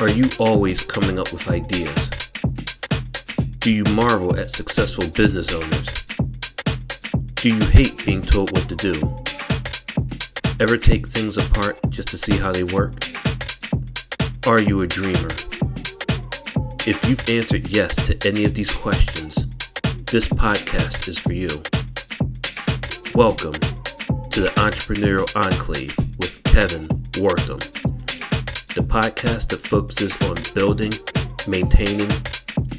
Are you always coming up with ideas? Do you marvel at successful business owners? Do you hate being told what to do? Ever take things apart just to see how they work? Are you a dreamer? If you've answered yes to any of these questions, this podcast is for you. Welcome to the Entrepreneurial Enclave with Kevin Wortham, the podcast that focuses on building, maintaining,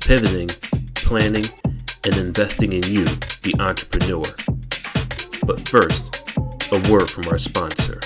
pivoting, planning, and investing in you, the entrepreneur. But first, a word from our sponsor.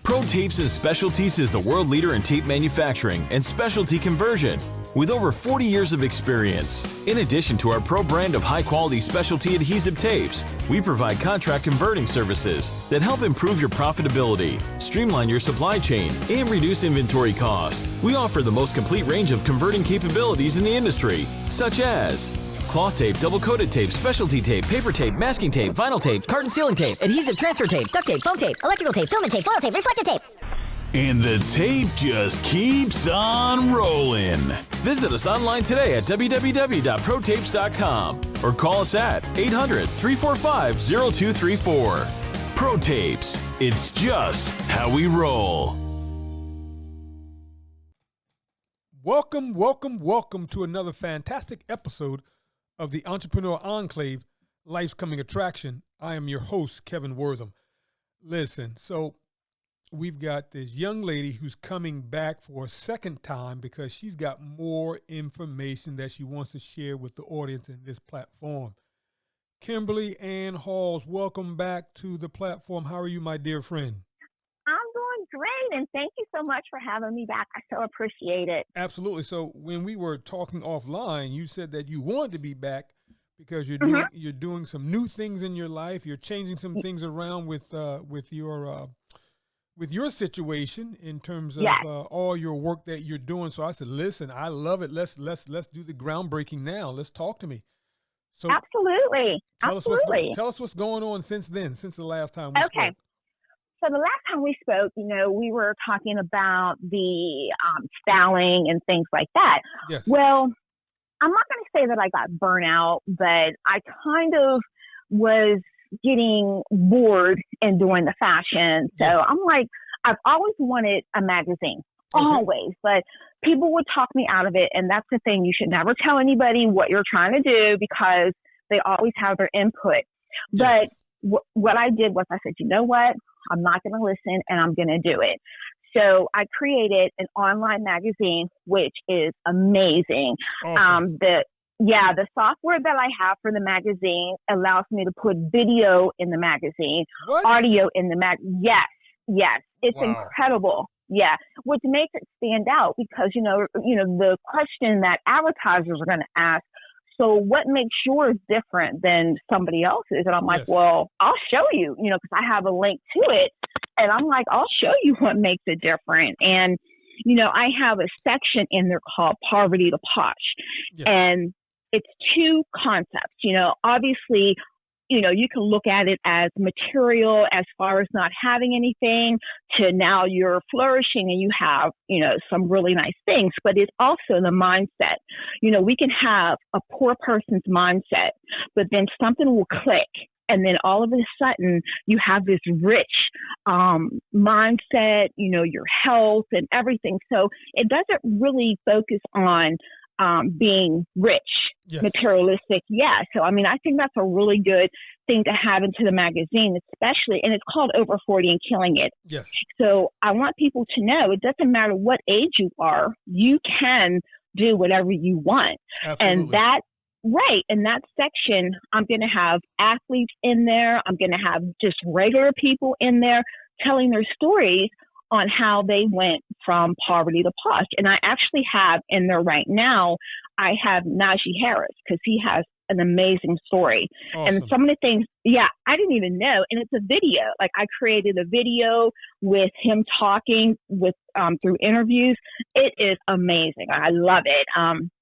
Pro Tapes and Specialties is the world leader in tape manufacturing and specialty conversion with over 40 years of experience. In addition to our pro brand of high-quality specialty adhesive tapes, we provide contract converting services that help improve your profitability, streamline your supply chain, and reduce inventory cost. We offer the most complete range of converting capabilities in the industry, such as cloth tape, double-coated tape, specialty tape, paper tape, masking tape, vinyl tape, carton sealing tape, adhesive transfer tape, duct tape, foam tape, electrical tape, filament tape, foil tape, reflective tape. And the tape just keeps on rolling. Visit us online today at www.protapes.com or call us at 800-345-0234. Pro Tapes, it's just how we roll. Welcome to another fantastic episode of the Entrepreneurial Enclave, Life's Coming Attraction. I am your host, Kevin Wortham. Listen, so we've got this young lady who's coming back for a second time because she's got more information that she wants to share with the audience in this platform. Kimberly and Hawes, welcome back to the platform. How are you, my dear friend? I'm doing great, and thank you so much for having me back. I so appreciate it. Absolutely. So when we were talking offline, you said that you wanted to be back because you're doing some new things in your life. You're changing some things around with your situation in terms of all your work that you're doing. So I said, listen, I love it. Let's do the groundbreaking now. Let's talk to me. So Absolutely. Tell us what's going on since then, since the last time we spoke. So the last time we spoke, we were talking about the styling and things like that. Yes. Well, I'm not going to say that I got burnout, but I kind of was getting bored in doing the fashion. So I'm like, I've always wanted a magazine, always, but people would talk me out of it. And that's the thing. You should never tell anybody what you're trying to do because they always have their input. Yes. But what I did was I said, you know what? I'm not going to listen and I'm going to do it. So I created an online magazine, which is amazing. Awesome. The software that I have for the magazine allows me to put video in the magazine, audio in the Yes. It's incredible. Yeah. Which makes it stand out because, the question that advertisers are going to ask, so what makes yours different than somebody else's? And I'm like, well, I'll show you, because I have a link to it. And I'm like, I'll show you what makes it different. And, I have a section in there called Poverty to Posh. Yes. And it's two concepts, obviously, you can look at it as material as far as not having anything to now you're flourishing and you have, some really nice things, but it's also the mindset. We can have a poor person's mindset, but then something will click. And then all of a sudden you have this rich mindset, your health and everything. So it doesn't really focus on being rich, materialistic. Yeah. So, I think that's a really good thing to have into the magazine, especially, and it's called Over 40 and Killing It. Yes. So I want people to know it doesn't matter what age you are, you can do whatever you want. Absolutely. And in that section, I'm going to have athletes in there. I'm going to have just regular people in there telling their stories on how they went from poverty to posh. And I actually have in there right now, I have Najee Harris because he has an amazing story. Awesome. And some of the things, I didn't even know. And it's a video. Like I created a video with him talking with through interviews. It is amazing. I love it. And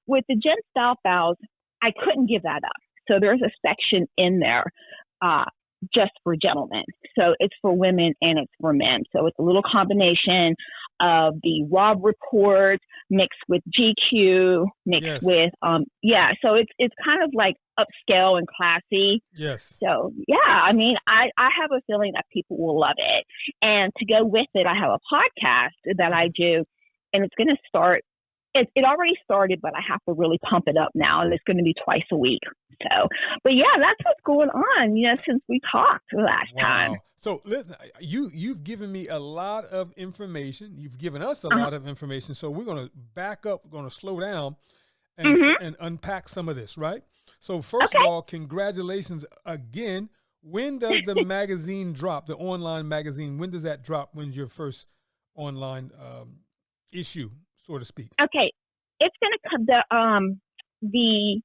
with the Gen Style Files, I couldn't give that up. So there's a section in there just for gentlemen. So it's for women and it's for men. So it's a little combination of the Rob Report mixed with GQ, mixed with, so it's kind of like upscale and classy. Yes. So, yeah, I mean, I have a feeling that people will love it. And to go with it, I have a podcast that I do, and it's going to start. It already started, but I have to really pump it up now, and it's going to be twice a week. So, but yeah, that's what's going on, since we talked last time. So listen, you've given me a lot of information. You've given us a lot of information. So we're going to back up. We're going to slow down and unpack some of this, right? So first of all, congratulations again. When does the magazine drop, the online magazine? When does that drop? When's your first online issue, so to speak? Okay, it's going to come. The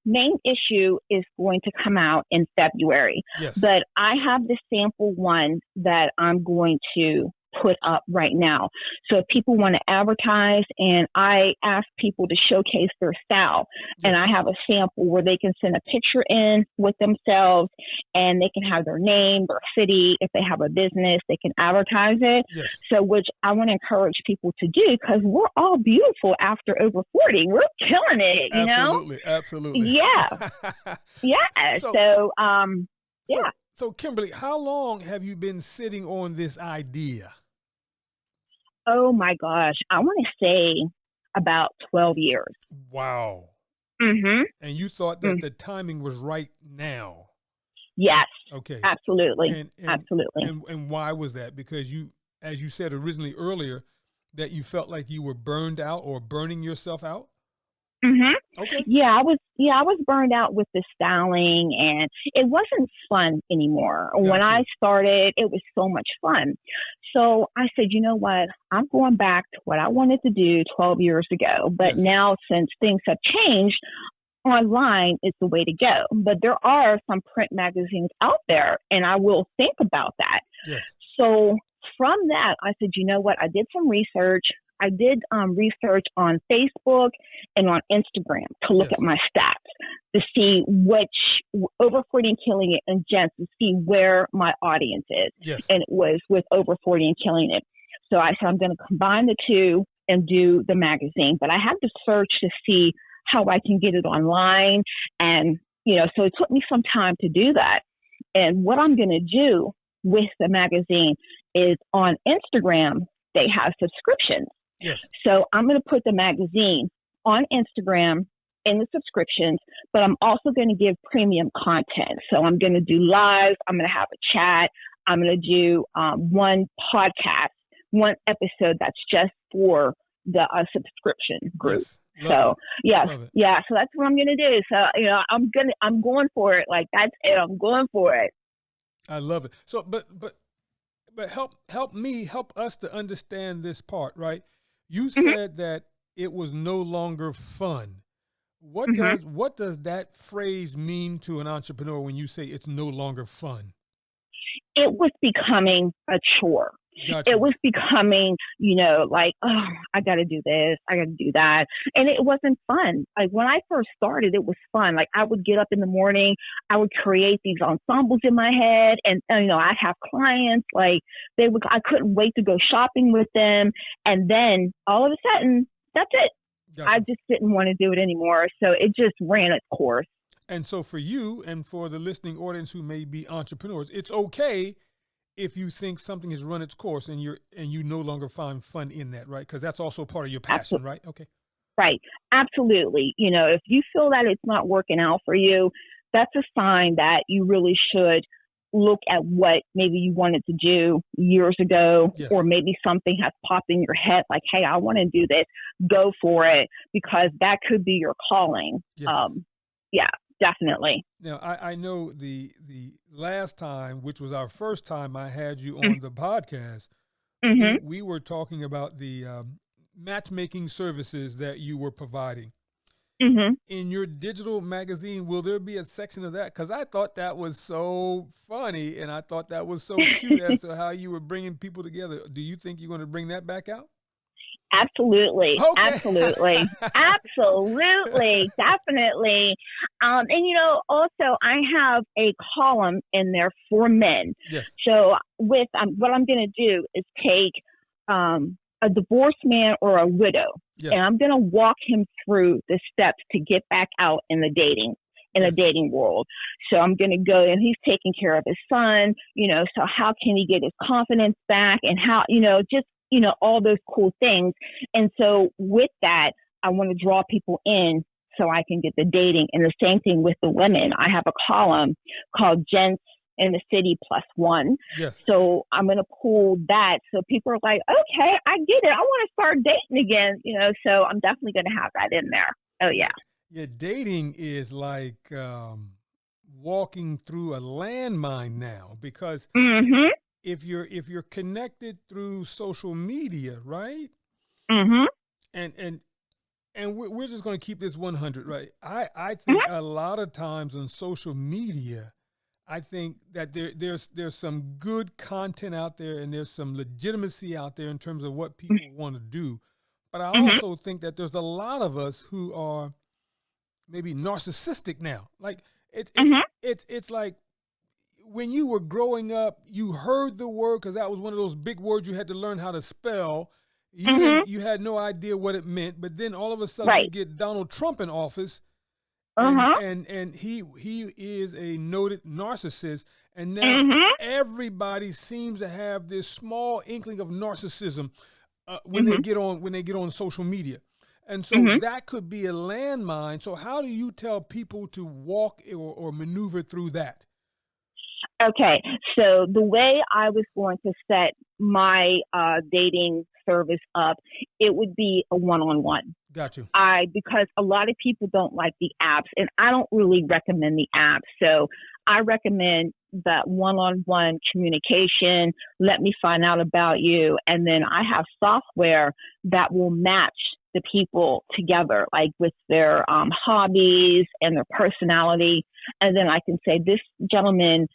main issue is going to come out in February. Yes. But I have the sample one that I'm going to put up right now. So if people want to advertise, and I ask people to showcase their style, and I have a sample where they can send a picture in with themselves, and they can have their name, their city. If they have a business, they can advertise it. Yes. So which I want to encourage people to do, because we're all beautiful after over 40. We're killing it, you know? Absolutely. Yeah. Yeah. So Kimberly, how long have you been sitting on this idea? Oh my gosh, I want to say about 12 years. Wow. Mm-hmm. And you thought that the timing was right now? Yes. Okay. Absolutely. Absolutely. And why was that? Because you, as you said originally earlier, that you felt like you were burned out or burning yourself out? Mm-hmm. Okay. Yeah, I was burned out with the styling, and it wasn't fun anymore. Gotcha. When I started, it was so much fun. So I said, you know what? I'm going back to what I wanted to do 12 years ago. But now, since things have changed, online is the way to go. But there are some print magazines out there, and I will think about that. Yes. So from that, I said, you know what? I did some research. I did research on Facebook and on Instagram to look at my stats, to see which over 40 and killing it, and gents, to see where my audience is. Yes. And it was with over 40 and killing it. So I said, I'm going to combine the two and do the magazine. But I had to search to see how I can get it online. And, so it took me some time to do that. And what I'm going to do with the magazine is on Instagram, they have subscriptions. Yes. So I'm going to put the magazine on Instagram in the subscriptions, but I'm also going to give premium content. So I'm going to do live. I'm going to have a chat. I'm going to do one podcast, one episode that's just for the subscription group. So so that's what I'm going to do. So I'm going for it. Like, that's it. I'm going for it. I love it. So, but help us to understand this part, right? You said that it was no longer fun. What does that phrase mean to an entrepreneur when you say it's no longer fun? It was becoming a chore. Gotcha. It was becoming, like, oh, I got to do this, I got to do that. And it wasn't fun. Like, when I first started, it was fun. Like, I would get up in the morning, I would create these ensembles in my head, and I'd have clients, like, I couldn't wait to go shopping with them. And then all of a sudden, that's it. Gotcha. I just didn't want to do it anymore. So it just ran its course. And so for you and for the listening audience who may be entrepreneurs, it's okay if you think something has run its course and you no longer find fun in that, right? Because that's also part of your passion, Absolutely. Right? Okay. Right. Absolutely. If you feel that it's not working out for you, that's a sign that you really should look at what maybe you wanted to do years ago, or maybe something has popped in your head like, hey, I want to do this. Go for it, because that could be your calling. Yes. Definitely. Now, I know the last time, which was our first time I had you on the podcast, we were talking about the matchmaking services that you were providing. In your digital magazine, will there be a section of that? Because I thought that was so funny, and I thought that was so cute as to how you were bringing people together. Do you think you're going to bring that back out? Absolutely. Okay. Absolutely. Absolutely. Definitely. And, also I have a column in there for men. Yes. So with what I'm going to do is take a divorced man or a widow, Yes. and I'm going to walk him through the steps to get back out in the dating world. So I'm going to go, and he's taking care of his son, so how can he get his confidence back, and how, just, all those cool things. And so with that, I want to draw people in so I can get the dating. And the same thing with the women. I have a column called Gents in the City +1. Yes. So I'm going to pull that. So people are like, okay, I get it. I want to start dating again, so I'm definitely going to have that in there. Oh, yeah. Yeah, dating is like walking through a landmine now, because Mm-hmm. if you're connected through social media, right? Mm-hmm. And we're just going to keep this 100, right? I think Mm-hmm. a lot of times on social media, I think that there's some good content out there, and there's some legitimacy out there in terms of what people want to do. But I Mm-hmm. also think that there's a lot of us who are maybe narcissistic now. Like Mm-hmm. it's like when you were growing up, you heard the word, because that was one of those big words you had to learn how to spell. Mm-hmm. You had no idea what it meant, but then all of a sudden we Right. get Donald Trump in office, Uh-huh. and he is a noted narcissist, and now Mm-hmm. everybody seems to have this small inkling of narcissism when Mm-hmm. they get on social media. And so Mm-hmm. that could be a landmine. So how do you tell people to walk or maneuver through that? Okay, so the way I was going to set my dating service up, it would be a one-on-one. Got you. Because a lot of people don't like the apps, and I don't really recommend the apps. So I recommend that one-on-one communication. Let me find out about you, and then I have software that will match the people together, like with their hobbies and their personality, and then I can say, this gentleman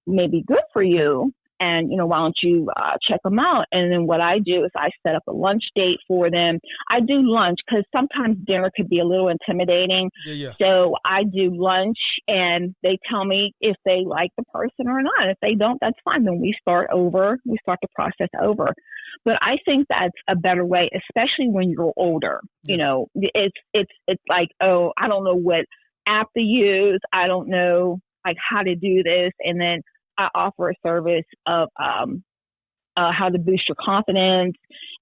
may be good for you, and why don't you check them out? And then what I do is I set up a lunch date for them. I do lunch because sometimes dinner could be a little intimidating. Yeah. So I do lunch, and they tell me if they like the person or not. If they don't, that's fine. Then we start over. We start the process over. But I think that's a better way, especially when you're older. Yes. It's like, oh, I don't know what app to use. I don't know like how to do this, and then I offer a service of how to boost your confidence.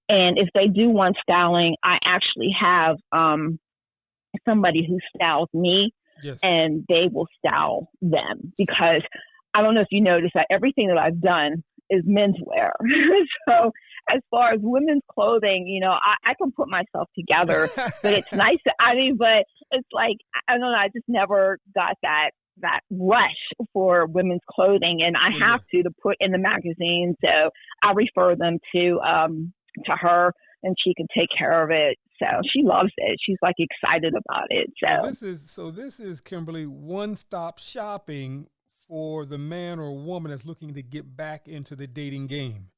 And if they do want styling, I actually have somebody who styles me, Yes. and they will style them, because I don't know if you noticed that everything that I've done is menswear. So as far as women's clothing, I can put myself together, but it's nice. But it's like, I don't know, I just never got that rush for women's clothing, and I have to put in the magazine. So I refer them to her, and she can take care of it. So she loves it. She's like excited about it. So this is Kimberly, one-stop shopping for the man or woman that's looking to get back into the dating game.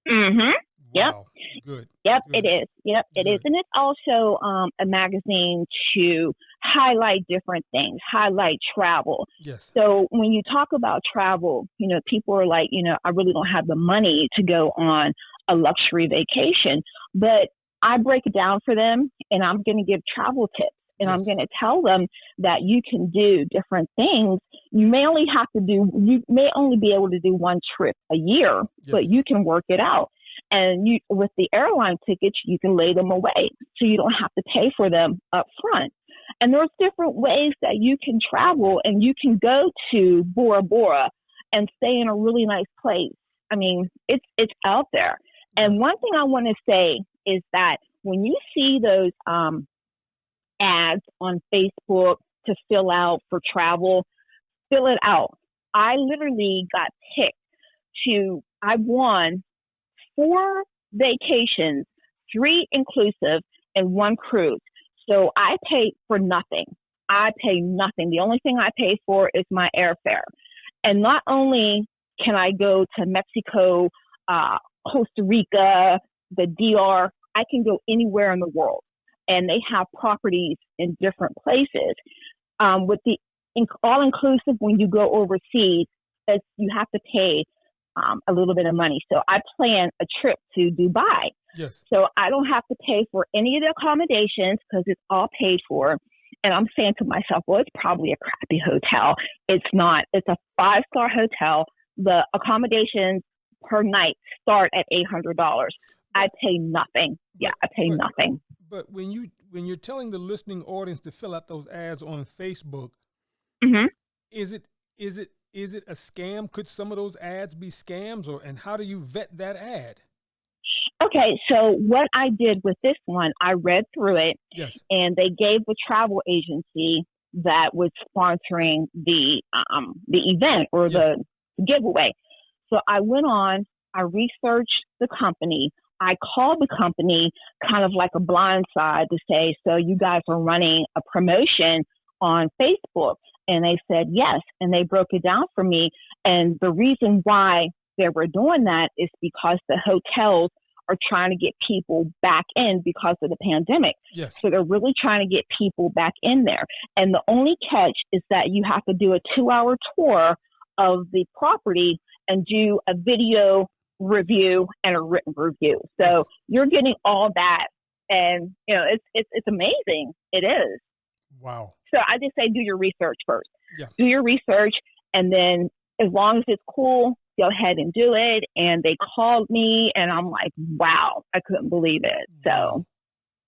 Mm-hmm. Wow. Good. Yep, Good. it is. Yep, it is. And it's also a magazine to highlight different things, highlight travel. Yes. So when you talk about travel, people are like, I really don't have the money to go on a luxury vacation, but I break it down for them, and I'm going to give travel tips. And Yes. I'm going to tell them that you can do different things. You may only be able to do one trip a year, Yes. but you can work it out. And with the airline tickets, you can lay them away, so you don't have to pay for them up front. And there's different ways that you can travel, and you can go to Bora Bora and stay in a really nice place. I mean, it's out there. And one thing I want to say is that when you see those ads on Facebook to fill out for travel, fill it out. I literally got picked I won 4 vacations, 3 inclusive, and 1 cruise. So I paid for nothing. I pay nothing. The only thing I pay for is my airfare. And not only can I go to Mexico, Costa Rica, the DR, I can go anywhere in the world, and they have properties in different places. With the all inclusive, when you go overseas, you have to pay a little bit of money. So I plan a trip to Dubai. Yes. So I don't have to pay for any of the accommodations because it's all paid for. And I'm saying to myself, well, it's probably a crappy hotel. It's not. It's a 5-star hotel. The accommodations per night start at $800. I pay nothing. Yeah, I pay nothing. But when you're telling the listening audience to fill out those ads on Facebook, Mm-hmm. is it a scam? Could some of those ads be scams, and how do you vet that ad? Okay, so what I did with this one, I read through it, Yes, and they gave the travel agency that was sponsoring the event or yes, the giveaway. So I went on, I researched the company. I called the company kind of like a blind side to say, so you guys are running a promotion on Facebook? And they said yes, and they broke it down for me. And the reason why they were doing that is because the hotels are trying to get people back in because of the pandemic. yes. So they're really trying to get people back in there. And the only catch is that you have to do a 2-hour tour of the property and do a video review and a written review. So Yes. you're getting all that. And, you know, it's amazing. It is. Wow. So I just say do your research first. Yeah. Do your research, and then as long as it's cool, go ahead and do it. And they called me, and I'm like, wow, I couldn't believe it. So,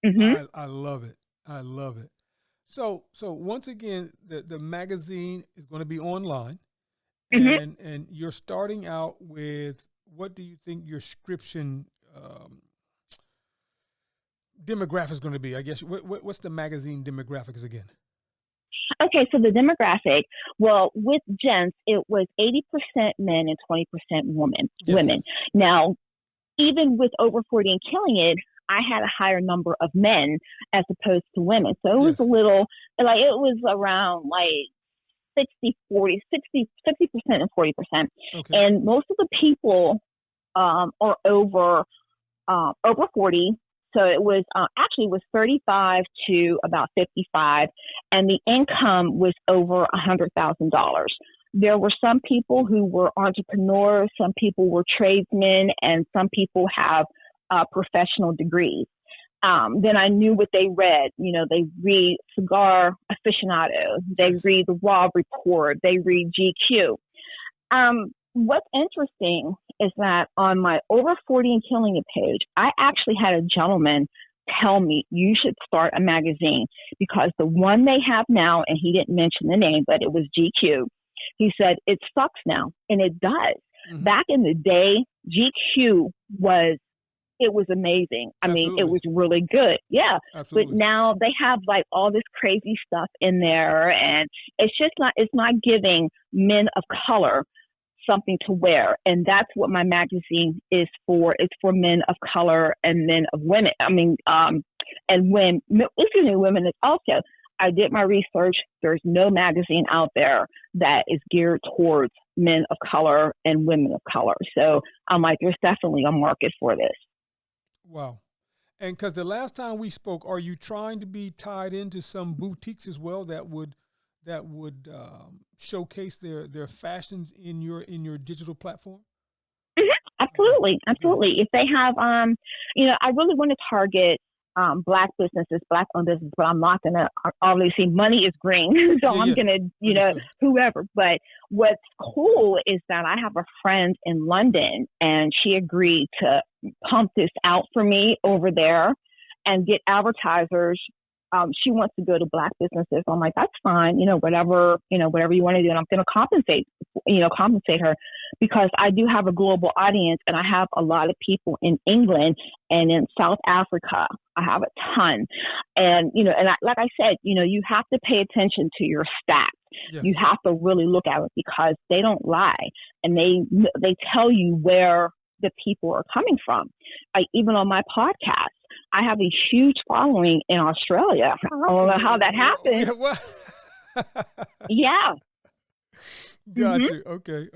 Wow. I love it. I love it. So once again, the magazine is going to be online, Mhm. and you're starting out with, what do you think your subscription demographic is going to be? I guess what's the magazine demographics again? Okay, so the demographic, well, with gents, it was 80% men and 20% women. Yes. Women. Now, even with over 40 and killing it, I had a higher number of men as opposed to women. So it was Yes. a little, like, it was around like 60% and 40%. Okay. And most of the people are over 40. So it was actually was 35 to about 55, and the income was over $100,000. There were some people who were entrepreneurs, some people were tradesmen, and some people have professional degrees. Then I knew what they read. You know, they read Cigar Aficionado, they Yes. read the Raw Report, they read GQ. What's interesting is that on my over 40 and killing it page, I actually had a gentleman tell me you should start a magazine because the one they have now, and he didn't mention the name, but it was GQ. He said it sucks now, and it does. Mhm. Back in the day, GQ was amazing. I mean, it Absolutely. was really good. Yeah. But Absolutely. now they have like all this crazy stuff in there, and it's not giving men of color something to wear. And that's what my magazine is for. It's for men of color and men of women. I mean, and when, excuse me, women is also, I did my research. There's no magazine out there that is geared towards men of color and women of color. So I'm like, there's definitely a market for this. Wow. And because the last time we spoke, are you trying to be tied into some boutiques as well that would showcase their fashions in your digital platform? Absolutely. Absolutely. If they have, you know, I really want to target Black businesses, Black owned businesses, but I'm not going to, obviously money is green. So Yeah, I'm yeah. going to, you know, Understood. whoever. But what's cool is that I have a friend in London, and she agreed to pump this out for me over there and get advertisers. She wants to go to Black businesses. I'm like, that's fine. Whatever you want to do. And I'm going to compensate her because I do have a global audience, and I have a lot of people in England and in South Africa. I have a ton. And, like I said, you have to pay attention to your stats. Yes. You have to really look at it because they don't lie, and they tell you where the people are coming from. Like even on my podcast, I have a huge following in Australia. I don't know how that happened. Yeah, well, Yeah. got Mhm. you. Okay.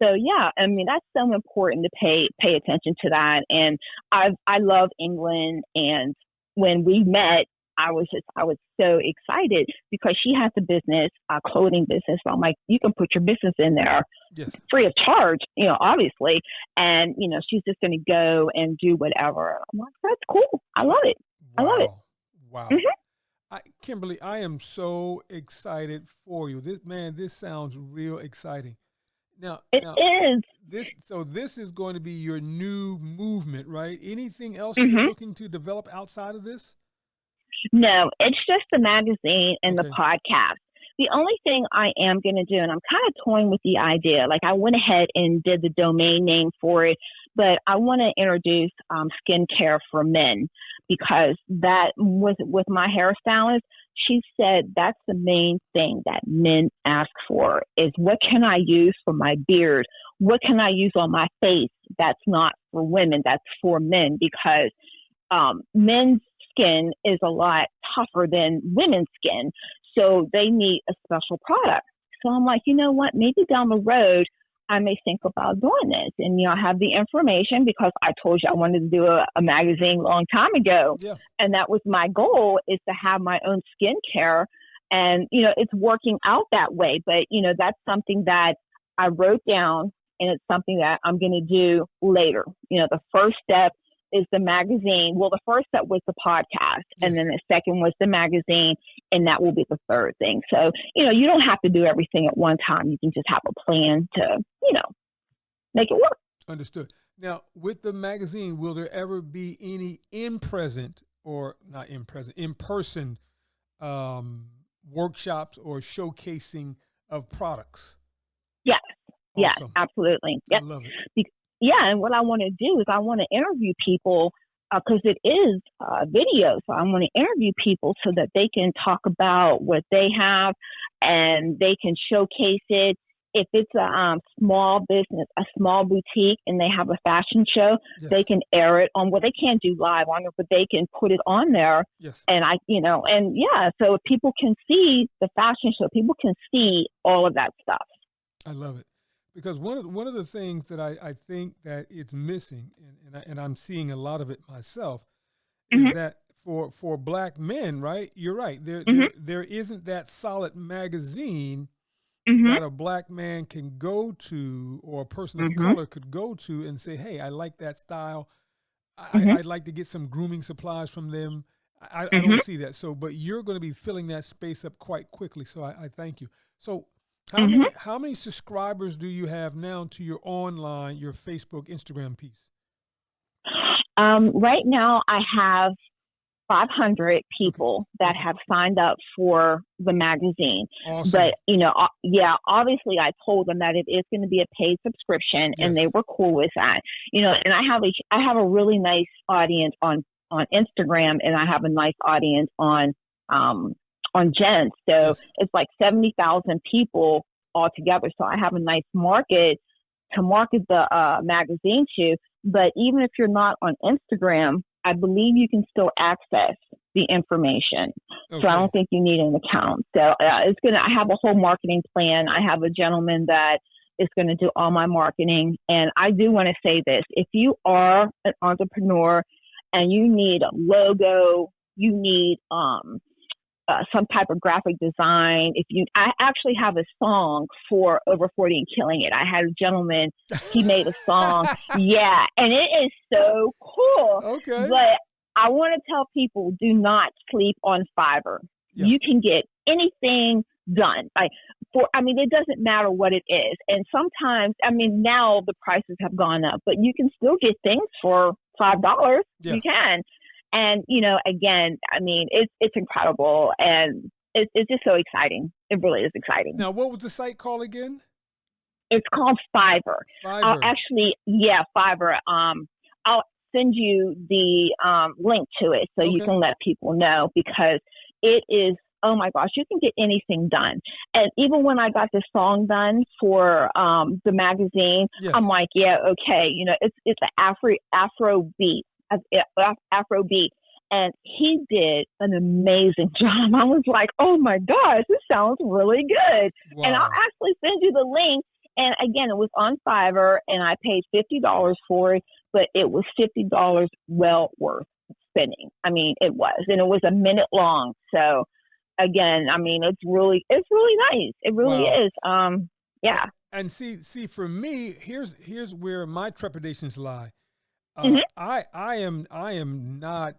So yeah, I mean, that's so important to pay attention to that. And I love England. And when we met, I was so excited because she has a business, a clothing business. So I'm like, you can put your business in there Yes. free of charge, obviously. And, she's just going to go and do whatever. I'm like, that's cool. I love it. I love it. Wow. Mhm. Kimberly, I am so excited for you. This sounds real exciting. Now, It is. this is going to be your new movement, right? Anything else you're Mhm. looking to develop outside of this? No, it's just the magazine and the Okay. podcast. The only thing I am going to do, and I'm kind of toying with the idea, like I went ahead and did the domain name for it, but I want to introduce skincare for men because that was with my hairstylist. She said that's the main thing that men ask for is what can I use for my beard? What can I use on my face? That's not for women, that's for men because men's skin is a lot tougher than women's skin. So they need a special product. So I'm like, you know what? Maybe down the road, I may think about doing this. And, I have the information because I told you I wanted to do a magazine a long time ago. Yeah. And that was my goal is to have my own skincare. And, it's working out that way. But, that's something that I wrote down and it's something that I'm going to do later. The first step is the magazine. Well, the first step was the podcast, and then the second was the magazine, and that will be the third thing. So, you don't have to do everything at one time. You can just have a plan to, make it work. Understood. Now, with the magazine, will there ever be any in-person workshops or showcasing of products? Yes. Yeah, Awesome. absolutely. I Yep. love it. Yeah, and what I want to do is I want to interview people because it is video. So I want to interview people so that they can talk about what they have and they can showcase it. If it's a small business, a small boutique, and they have a fashion show, Yes. they can air it on. Well, they can't do live on it, but they can put it on there. Yes. And so people can see the fashion show. People can see all of that stuff. I love it. Because one of the things that I think that it's missing, and I'm seeing a lot of it myself, is that for Black men, right? You're right. There isn't that solid magazine that a Black man can go to or a person of color could go to and say, hey, I like that style. I'd like to get some grooming supplies from them. I don't see that. So, but you're going to be filling that space up quite quickly. So I thank you. So how many subscribers do you have now to your Facebook, Instagram piece? Right now, I have 500 people that have signed up for the magazine. Awesome. But, obviously I told them that it is going to be a paid subscription and they were cool with that. And I have a really nice audience on Instagram and I have a nice audience on Gen. So it's like 70,000 people altogether. So I have a nice market to market the magazine to. But even if you're not on Instagram, I believe you can still access the information. Okay. So I don't think you need an account. So I have a whole marketing plan. I have a gentleman that is going to do all my marketing. And I do want to say this. If you are an entrepreneur and you need a logo, you need some type of graphic design. I actually have a song for Over 40 and Killing It. I had a gentleman, he made a song. Yeah. And it is so cool. Okay. But I want to tell people, do not sleep on Fiverr. Yeah. You can get anything done. It doesn't matter what it is. And sometimes, now the prices have gone up, but you can still get things for $5. Yeah. You can. And, again, it's incredible and it's just so exciting. It really is exciting. Now, what was the site called again? It's called Fiverr. Fiverr. Fiverr. I'll send you the link to it so you can let people know because it is, oh my gosh, you can get anything done. And even when I got the song done for the magazine, I'm like, yeah, okay. It's an Afro beat. Afrobeat, and he did an amazing job. I was like, oh my gosh, this sounds really good. Wow. And I'll actually send you the link And again, it was on Fiverr, and I paid $50 for it, but it was $50 well worth spending. I mean, it was, and it was a minute long. So again, I mean, it's really nice. It really is. Yeah. And see, for me, here's where my trepidations lie. I am not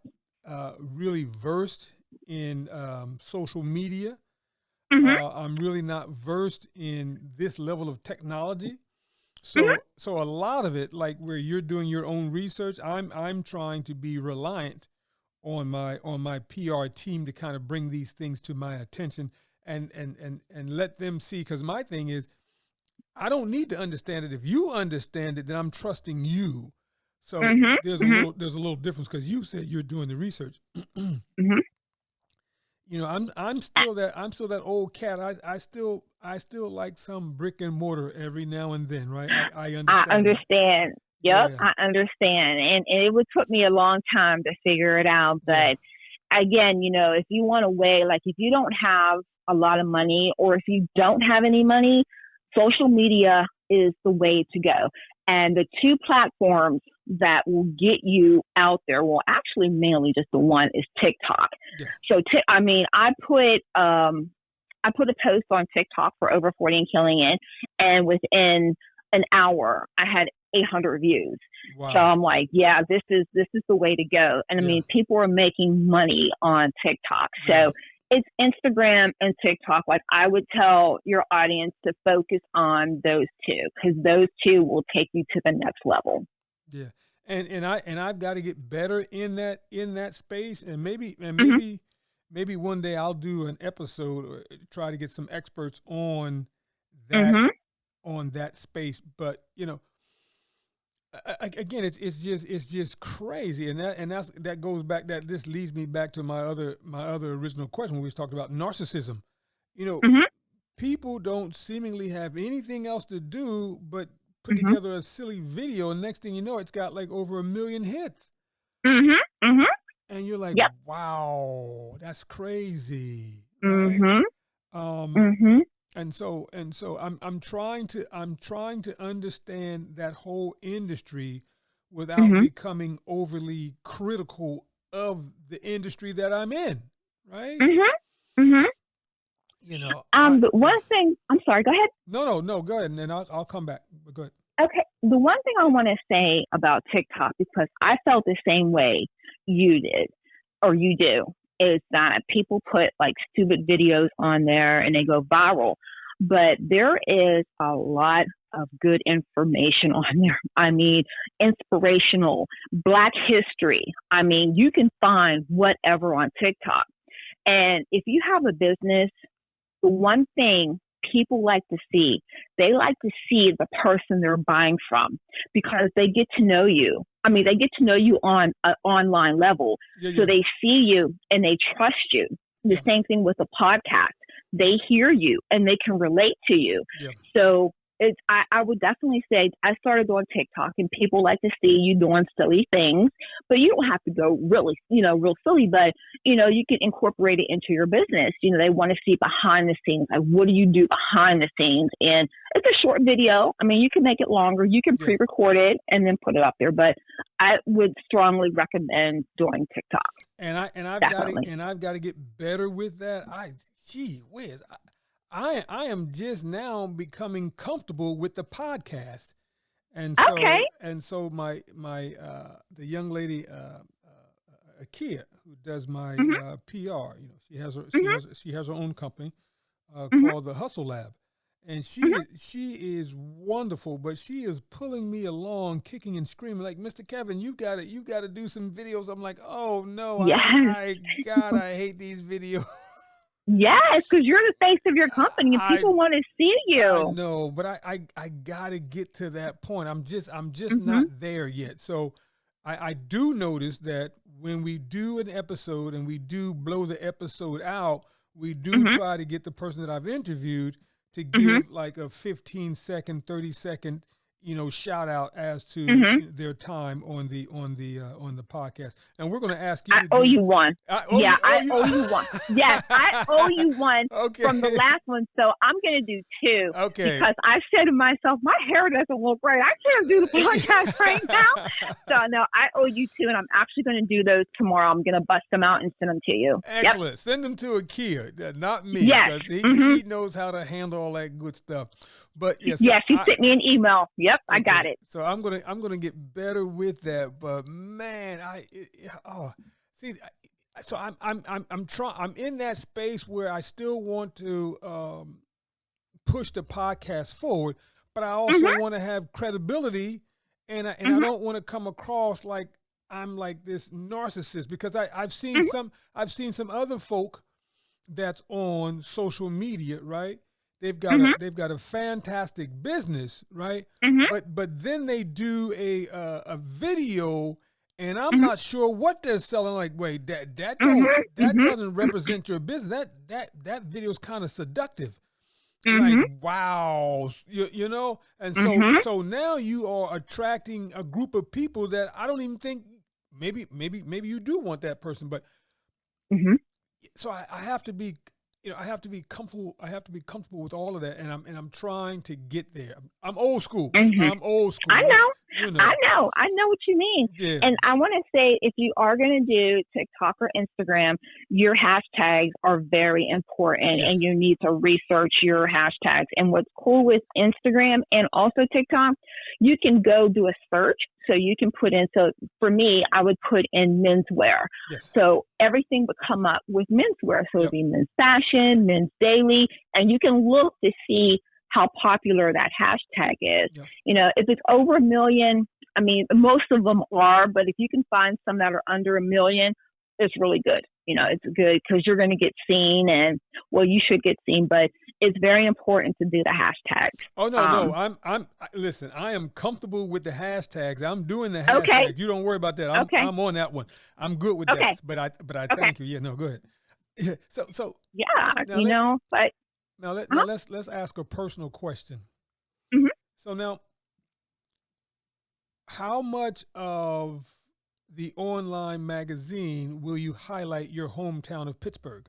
really versed in social media. I'm really not versed in this level of technology. So a lot of it, like where you're doing your own research, I'm trying to be reliant on my PR team to kind of bring these things to my attention and let them see. Because my thing is, I don't need to understand it. If you understand it, then I'm trusting you. So there's a little difference, because you said you're doing the research. You know, I'm still that old cat. I still like some brick and mortar every now and then, right? I understand. I understand. Yep, Yeah. I understand. And it would took me a long time to figure it out. But again, you know, if you want to weigh, like if you don't have a lot of money, or if you don't have any money, social media is the way to go. And the two platforms that will get you out there, well, actually mainly just the one, is TikTok. Yeah. So, I put a post on TikTok for Over 40 and Killing It, and within an hour, I had 800 views. Wow. So I'm like, yeah, this is the way to go. And I mean, people are making money on TikTok. So it's Instagram and TikTok. Like, I would tell your audience to focus on those two, because those two will take you to the next level. Yeah. And I've got to get better in that space, and maybe one day I'll do an episode or try to get some experts on that space. But you know, again, it's just crazy, and that goes back. That this leads me back to my other original question when we was talking about narcissism. You know, people don't seemingly have anything else to do but put together a silly video, and next thing you know, it's got like over 1 million hits. And you're like, wow, that's crazy. Right? And so I'm trying to understand that whole industry without becoming overly critical of the industry that I'm in, right? You know, the one thing, I'm sorry, go ahead. No, go ahead, and then I'll come back. But go ahead. Okay. The one thing I want to say about TikTok, because I felt the same way you did, or you do, is that people put like stupid videos on there and they go viral. But there is a lot of good information on there. I mean, inspirational, Black history. I mean, you can find whatever on TikTok. And if you have a business, the one thing people like to see, they like to see the person they're buying from, because they get to know you. I mean, they get to know you on an online level. So they see you and they trust you. The same thing with a podcast. They hear you and they can relate to you. So I would definitely say I started on TikTok, and people like to see you doing silly things, but you don't have to go really, real silly, but, you can incorporate it into your business. They want to see behind the scenes. Like, what do you do behind the scenes? And it's a short video. I mean, you can make it longer. You can pre-record it and then put it up there, but I would strongly recommend doing TikTok. And I've got to get better with that. Gee whiz. I am just now becoming comfortable with the podcast, and so my the young lady Akia, who does my PR, she has her own company called the Hustle Lab, and she is wonderful, but she is pulling me along, kicking and screaming like, Mr. Kevin, you got to do some videos. I'm like, oh no, I hate these videos. Yes, because you're the face of your company and people want to see you. I know, but I gotta get to that point. I'm just not there yet. So I do notice that when we do an episode and we do blow the episode out, we do try to get the person that I've interviewed to give like a 15-second, 30-second shout out as to their time on the podcast. And we're going to ask you. I owe you one. I owe you one. Yes, I owe you one from the last one. So I'm going to do two. Okay. Because I said to myself, my hair doesn't look right. I can't do the podcast right now. So no, I owe you two, and I'm actually going to do those tomorrow. I'm going to bust them out and send them to you. Excellent. Yep. Send them to Akia, not me. Yes. Because she knows how to handle all that good stuff. But yes, she sent me an email. Yep, I got it. So I'm gonna get better with that. But man, so I'm in that space where I still want to push the podcast forward, but I also want to have credibility, and I don't want to come across like I'm like this narcissist, because I've seen some other folk that's on social media, right? They've got a fantastic business, right? But then they do a video, and I'm not sure what they're selling. Like, wait, that doesn't represent your business. That video is kind of seductive. Like, wow, And so now you are attracting a group of people that I don't even think maybe you do want that person, but so I have to be. I have to be comfortable. I have to be comfortable with all of that, and I'm trying to get there. I'm old school. I'm old school. I know. I know what you mean. Yeah. And I want to say, if you are going to do TikTok or Instagram, your hashtags are very important, and you need to research your hashtags. And what's cool with Instagram and also TikTok, you can go do a search. So you can put in, so for me, I would put in menswear. Yes. So everything would come up with menswear. So it'd be men's fashion, men's daily, and you can look to see how popular that hashtag is. Yeah. If it's over 1 million, I mean, most of them are, but if you can find some that are under 1 million, it's really good. It's good because you're going to get seen, and you should get seen, but it's very important to do the hashtags. Oh no, listen, I am comfortable with the hashtags. I'm doing the hashtags. Okay. You don't worry about that. I'm on that one. I'm good with that. But I thank you. Yeah, no, go ahead. Yeah. So yeah, but now let's ask a personal question. So now, how much of the online magazine will you highlight your hometown of Pittsburgh?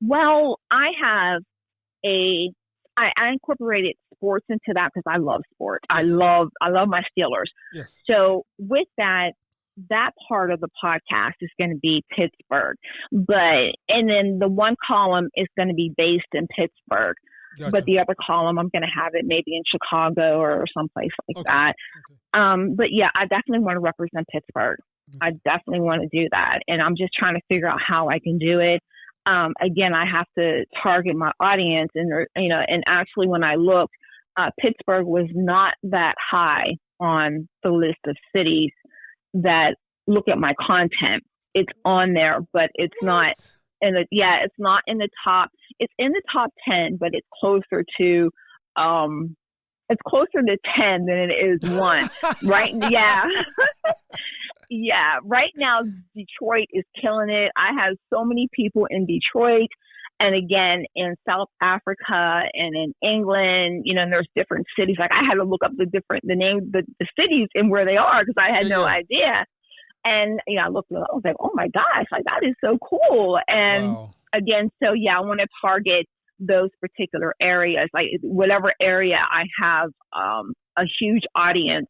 Well, I incorporated sports into that because I love sports. Yes. I love my Steelers. Yes. So with that part of the podcast is going to be Pittsburgh, and then the one column is going to be based in Pittsburgh. Gotcha. But the other column, I'm going to have it maybe in Chicago or someplace like that. Okay. But yeah, I definitely want to represent Pittsburgh. I definitely want to do that. And I'm just trying to figure out how I can do it. Again, I have to target my audience, and actually when I looked, Pittsburgh was not that high on the list of cities that look at my content. It's on there, but it's not. It's not in the top. It's in the top 10, but it's closer to 10 than it is 1. Right? Yeah. Yeah. Right now, Detroit is killing it. I have so many people in Detroit, and again in South Africa and in England. And there's different cities. Like I had to look up the cities and where they are because I had no idea. And, I looked at it, I was like, oh my gosh, like that is so cool. And again, so yeah, I want to target those particular areas, like whatever area I have a huge audience,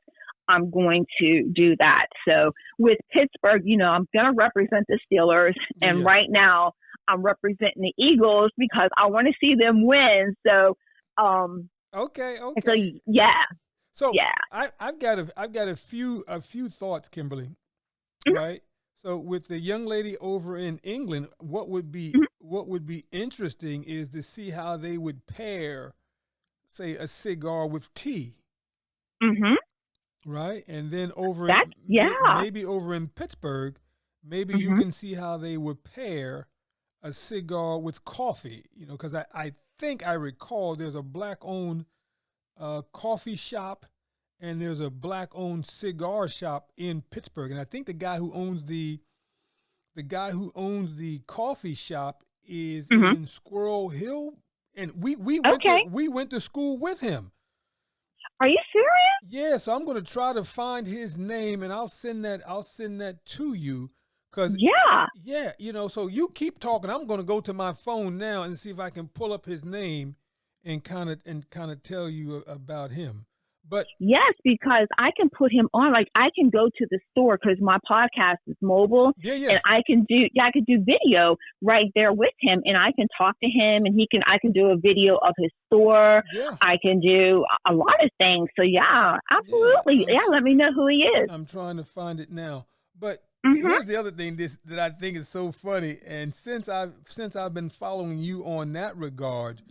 I'm going to do that. So with Pittsburgh, I'm going to represent the Steelers. And right now I'm representing the Eagles because I want to see them win. So, okay. So yeah. So yeah, I've got a few thoughts, Kimberly. Right. So with the young lady over in England, what would be interesting is to see how they would pair, say, a cigar with tea. Right. And then maybe over in Pittsburgh, maybe you can see how they would pair a cigar with coffee. Because I think I recall there's a Black-owned coffee shop. And there's a Black-owned cigar shop in Pittsburgh, and I think the guy who owns the coffee shop is in Squirrel Hill and we went to school with him. Are you serious? Yeah, so I'm going to try to find his name, and I'll send that to you. Cause yeah, so you keep talking. I'm going to go to my phone now and see if I can pull up his name and kind of tell you about him. But yes, because I can put him on. Like I can go to the store because my podcast is mobile, and I can do video right there with him, and I can talk to him, and I can do a video of his store. Yeah. I can do a lot of things. So yeah, absolutely. Yeah, let me know who he is. I'm trying to find it now. But Mm-hmm. here's the other thing that I think is so funny, and since I've been following you on that regard.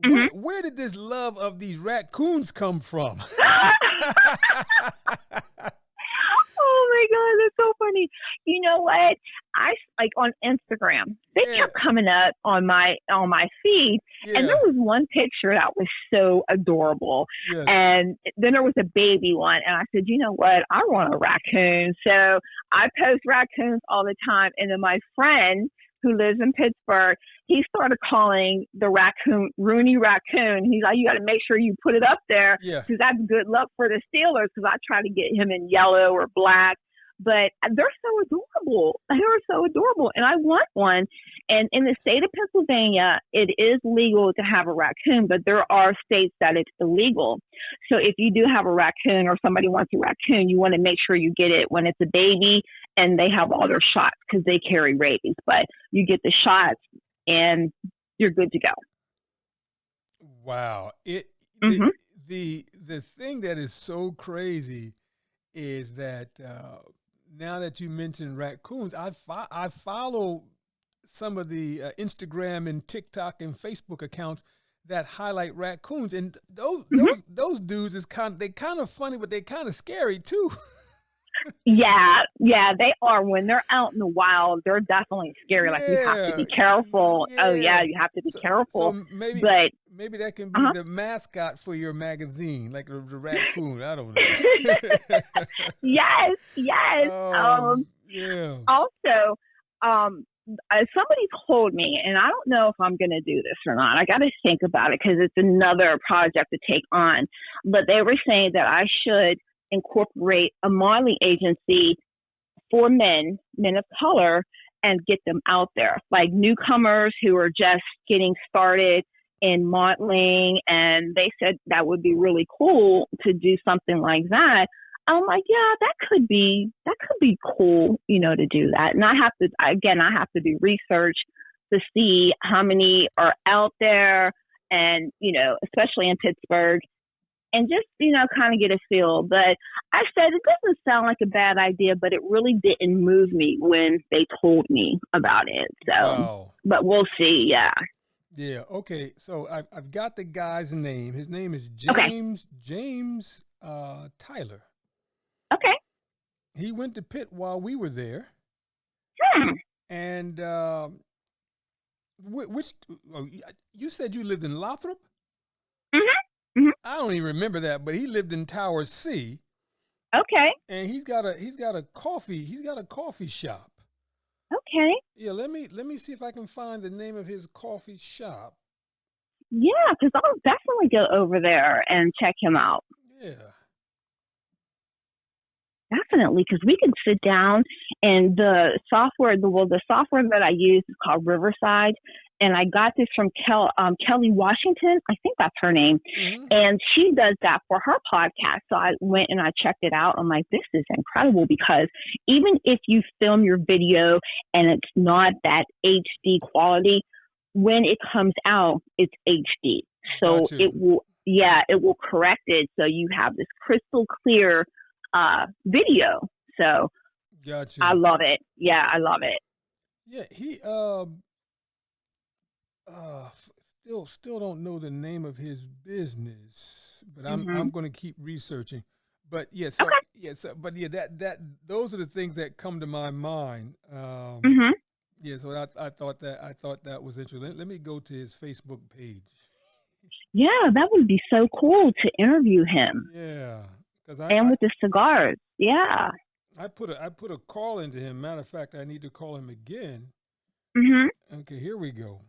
Mm-hmm. Where did this love of these raccoons come from? Oh my God, that's so funny. You know what? I like on Instagram. They kept coming up on my feed, and there was one picture that was so adorable. Yes. And then there was a baby one, and I said, you know what? I want a raccoon. So I post raccoons all the time, and then my friend who lives in Pittsburgh, he started calling the raccoon Rooney Raccoon. He's like, you got to make sure you put it up there because that's good luck for the Steelers, because I try to get him in yellow or black. But they're so adorable. They are so adorable. And I want one. And in the state of Pennsylvania, it is legal to have a raccoon, but there are states that it's illegal. So if you do have a raccoon or somebody wants a raccoon, you want to make sure you get it when it's a baby and they have all their shots because they carry rabies. But you get the shots and you're good to go. Wow. The thing that is so crazy is that now that you mentioned raccoons, I follow some of the Instagram and TikTok and Facebook accounts that highlight raccoons, and those dudes is kind of funny, but they kind of scary too. Yeah, they are. When they're out in the wild, they're definitely scary. Like you have to be careful. Yeah. Oh yeah, you have to be careful. So maybe that can be the mascot for your magazine, like the raccoon. I don't know. Yes. Yeah. Also, somebody told me, and I don't know if I'm going to do this or not. I got to think about it because it's another project to take on. But they were saying that I should incorporate a modeling agency for men of color, and get them out there, like newcomers who are just getting started in modeling. And they said that would be really cool to do something like that. I'm like, yeah, that could be cool, to do that. And I have to do research to see how many are out there, and, especially in Pittsburgh, and just, kind of get a feel. But I said, it doesn't sound like a bad idea, but it really didn't move me when they told me about it. So, But we'll see. Yeah. Yeah. Okay. So I've got the guy's name. His name is James Tyler. Okay. He went to Pitt while we were there. And you said you lived in Lothrop? Mm-hmm. I don't even remember that, but he lived in Tower C. Okay. And he's got a coffee shop. Okay. Yeah, let me see if I can find the name of his coffee shop. Yeah, because I'll definitely go over there and check him out. Yeah. Definitely, because we could sit down, and the software that I use is called Riverside, and I got this from Kelly Washington. I think that's her name. Mm-hmm. And she does that for her podcast. So I went and I checked it out. I'm like, this is incredible, because even if you film your video and it's not that HD quality, when it comes out, it's HD. So it will correct it. So you have this crystal clear video. So gotcha. I love it. Yeah, I love it. Yeah, he still don't know the name of his business, but I'm going to keep researching. But yes, that those are the things that come to my mind. Yeah, so I thought that was interesting. Let me go to his Facebook page. Yeah, that would be so cool to interview him. Yeah. With the cigars, yeah. I put a call into him. Matter of fact, I need to call him again. Mm-hmm. Okay, here we go.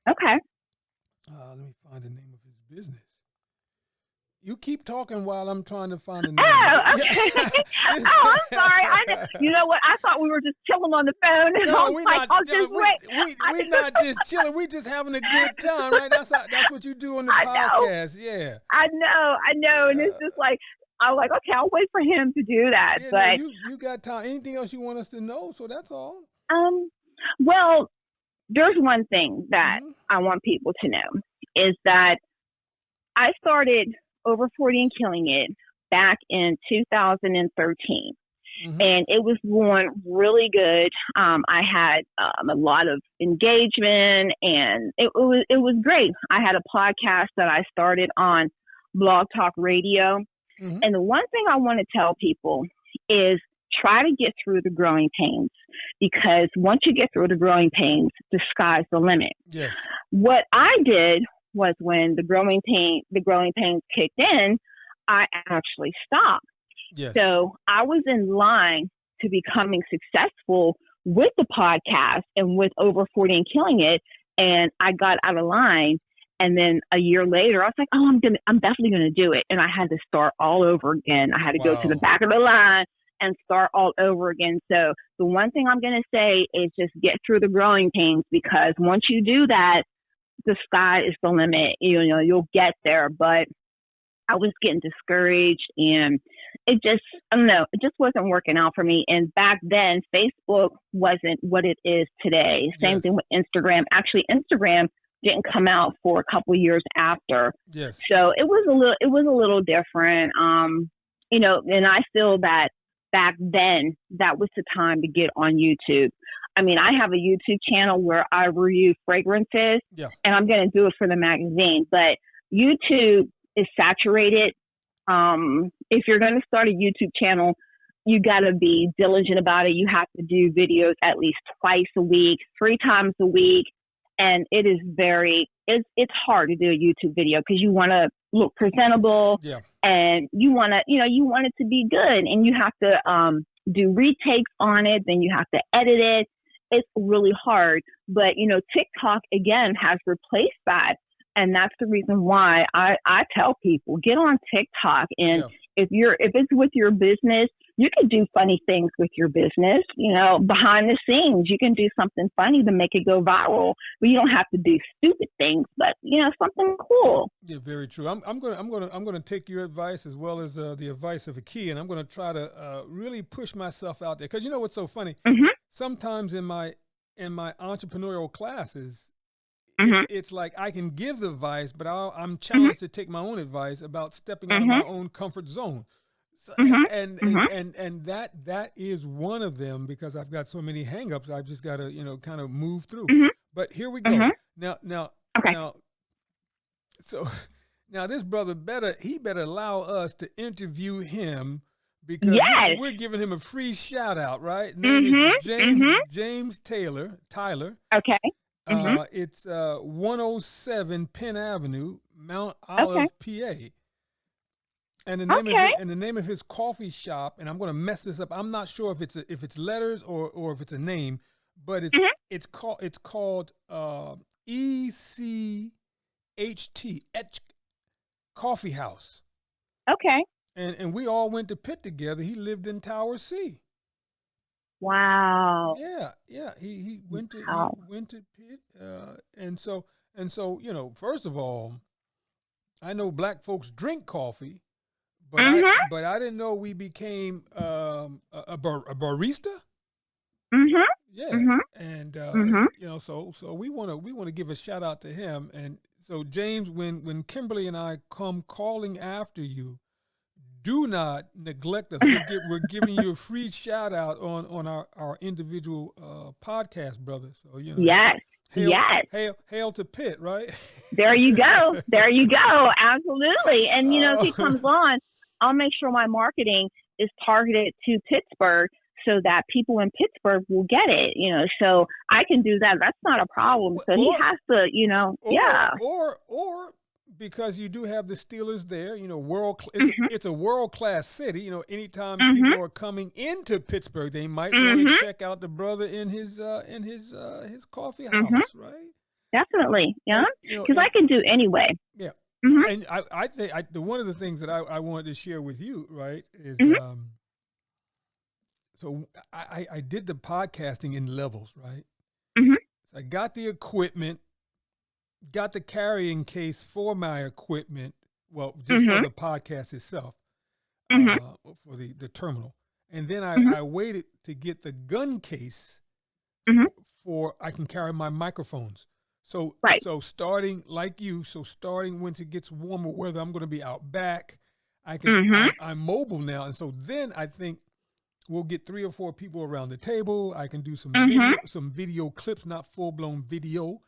Okay. Let me find the name of his business. You keep talking while I'm trying to find the name. Oh, okay. Oh, I'm sorry. You know what? I thought we were just chilling on the phone. No, we're not. We're not just chilling. We're just having a good time, right? That's what you do on the podcast. Yeah. I know. And it's just like, I'm like, okay, I'll wait for him to do that. Yeah, but no, you got time. Anything else you want us to know? So that's all. Well, there's one thing that I want people to know is that I started Over 40 and Killing It back in 2013. And it was going really good. I had a lot of engagement, and it was great. I had a podcast that I started on Blog Talk Radio. And the one thing I want to tell people is try to get through the growing pains, because once you get through the growing pains, the sky's the limit. Yes. What I did was, when the growing pains kicked in, I actually stopped. Yes. So I was in line to becoming successful with the podcast and with Over 40 and Killing It, and I got out of line. And then a year later, I was like, oh, I'm definitely going to do it. And I had to start all over again. I had to go to the back of the line and start all over again. So the one thing I'm going to say is just get through the growing pains, because once you do that, the sky is the limit. You know, you'll get there. But I was getting discouraged, and it just, I don't know, it just wasn't working out for me. And back then, Facebook wasn't what it is today. Same thing with Instagram. Actually, Instagram didn't come out for a couple years after. Yes. So it was a little different. You know, and I feel that back then that was the time to get on YouTube. I mean, I have a YouTube channel where I review fragrances, and I'm going to do it for the magazine. But YouTube is saturated. If you're going to start a YouTube channel, you got to be diligent about it. You have to do videos at least twice a week, 3 times a week. And it is it's hard to do a YouTube video, because you want to look presentable, and you want it to be good, and you have to do retakes on it. Then you have to edit it. It's really hard. But, you know, TikTok, again, has replaced that. And that's the reason why I tell people, get on TikTok. And if it's with your business, you can do funny things with your business. You know, behind the scenes, you can do something funny to make it go viral. But you don't have to do stupid things, but, you know, something cool. Yeah, very true. I'm gonna take your advice as well as the advice of a key, and I'm gonna try to really push myself out there. Because you know what's so funny? Sometimes in my entrepreneurial classes, it's like I can give the advice, but I'm challenged to take my own advice about stepping out of my own comfort zone. So, and that is one of them, because I've got so many hangups. I've just got to, you know, kind of move through. But here we go. Now, so now this brother better allow us to interview him, because we're giving him a free shout out, right? Name is James Tyler. Okay. It's 107 Penn Avenue, Mount Olive, PA. And the name of his coffee shop, and I'm going to mess this up. I'm not sure if it's letters or if it's a name, but it's called ECHT Coffee House. Okay. And we all went to Pitt together. He lived in Tower C. Wow. Yeah. He went to Pitt, and so you know, first of all, I know black folks drink coffee, but I didn't know we became a barista. And you know, so we want to give a shout out to him. And so James, when Kimberly and I come calling after you, do not neglect us. We're giving you a free shout out on our individual podcast, brother. So, you know, hail to Pitt, right? There you go. Absolutely. And you know, if he comes on, I'll make sure my marketing is targeted to Pittsburgh, so that people in Pittsburgh will get it. You know, so I can do that. That's not a problem. So he has to, you know, or because you do have the Steelers there, you know, it's a world-class city. You know, anytime people are coming into Pittsburgh, they might want to check out the brother in his coffee house, right? Definitely. Yeah. You know, Because I can do anyway. yeah. Mm-hmm. And I think one of the things that I wanted to share with you, right, is Mm-hmm. so I did the podcasting in levels, right? Mm-hmm. So I got the equipment, got the carrying case for my equipment, well, just for Mm-hmm. the podcast itself, Mm-hmm. for the terminal. And then Mm-hmm. I waited to get the gun case Mm-hmm. for I can carry my microphones. So Right. starting like you, starting once it gets warmer weather, I'm going to be out back. Mm-hmm. I'm mobile now, and so then I think we'll get 3 or 4 people around the table. I can do Mm-hmm. some video clips, not full blown video,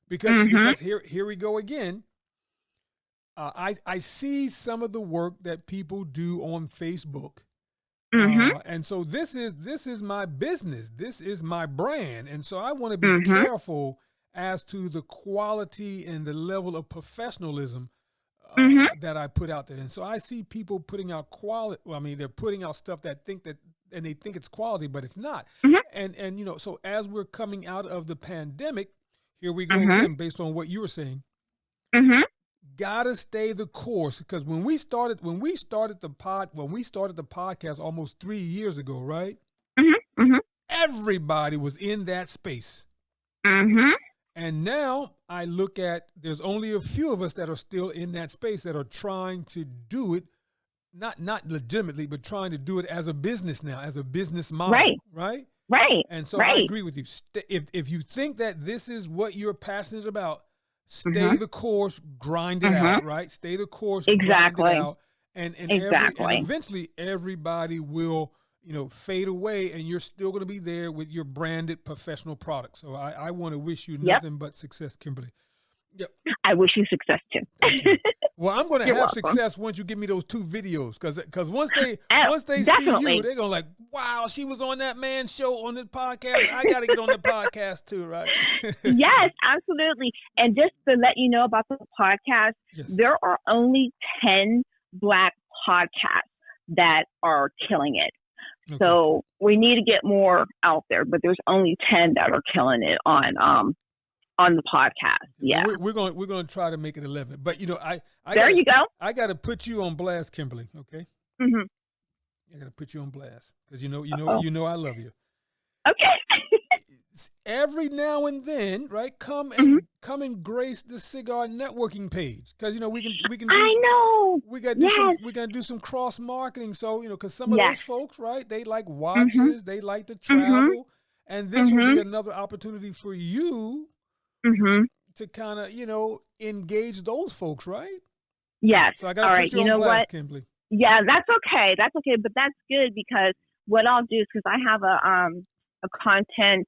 Mm-hmm. because here we go again. I see some of the work that people do on Facebook. Mm-hmm. And so this is my business. This is my brand. And so I want to be Mm-hmm. careful as to the quality and the level of professionalism Mm-hmm. that I put out there. And so I see people putting out quality. Well, I mean, they're putting out stuff that and they think it's quality, but it's not. Mm-hmm. And you know, so as we're coming out of the pandemic, here we go Mm-hmm. again, based on what you were saying. Mm-hmm. Gotta stay the course, because when we started the podcast almost 3 years ago, right? Mm-hmm. Mm-hmm. Everybody was in that space. Mm-hmm. And now I look at, there's only a few of us that are still in that space that are trying to do it, not legitimately, but trying to do it as a business now, as a business model, Right. right? Right. And so I Right. agree with you. If you think that this is what you're passionate about, stay Mhm. the course, grind it Mhm. out, right? Stay the course, Exactly. grind it out, and Exactly. eventually everybody will, you know, fade away, and you're still going to be there with your branded professional product. So I want to wish you Yep. nothing but success, Kimberly. Yep. I wish you success too. Thank you. Well, I'm going to You're have welcome. success once you give me those 2 videos, because once they Oh, see you, definitely. they're going to like, wow, she was on that man's show on this podcast. I got to get on the podcast too, right? Yes, absolutely. And just to let you know about the podcast, Yes. there are only 10 Black podcasts that are killing it. Okay. So we need to get more out there, but there's only 10 that are killing it on the podcast. Yeah. Well, we're going to try to make it 11. But you know, I There you go. I got to put you on blast, Kimberly. Okay, Hmm. I got to put you on blast because you know Uh-oh. I love you. Okay. Every now and then, right? Come Mm-hmm. and grace the cigar networking page, because you know we can I know. we got to do Yes. we got to do some cross marketing. So you know, because some of Yes. those folks, right? They like watches, Mm-hmm. they like to travel, and this will Mm-hmm. be another opportunity for you Mm-hmm. to kind of, you know, engage those folks, right? Yes. So I got All to right. put you You on know blast, what? Kimberly. Yeah, that's okay. That's okay. But that's good, because what I'll do is, because I have a content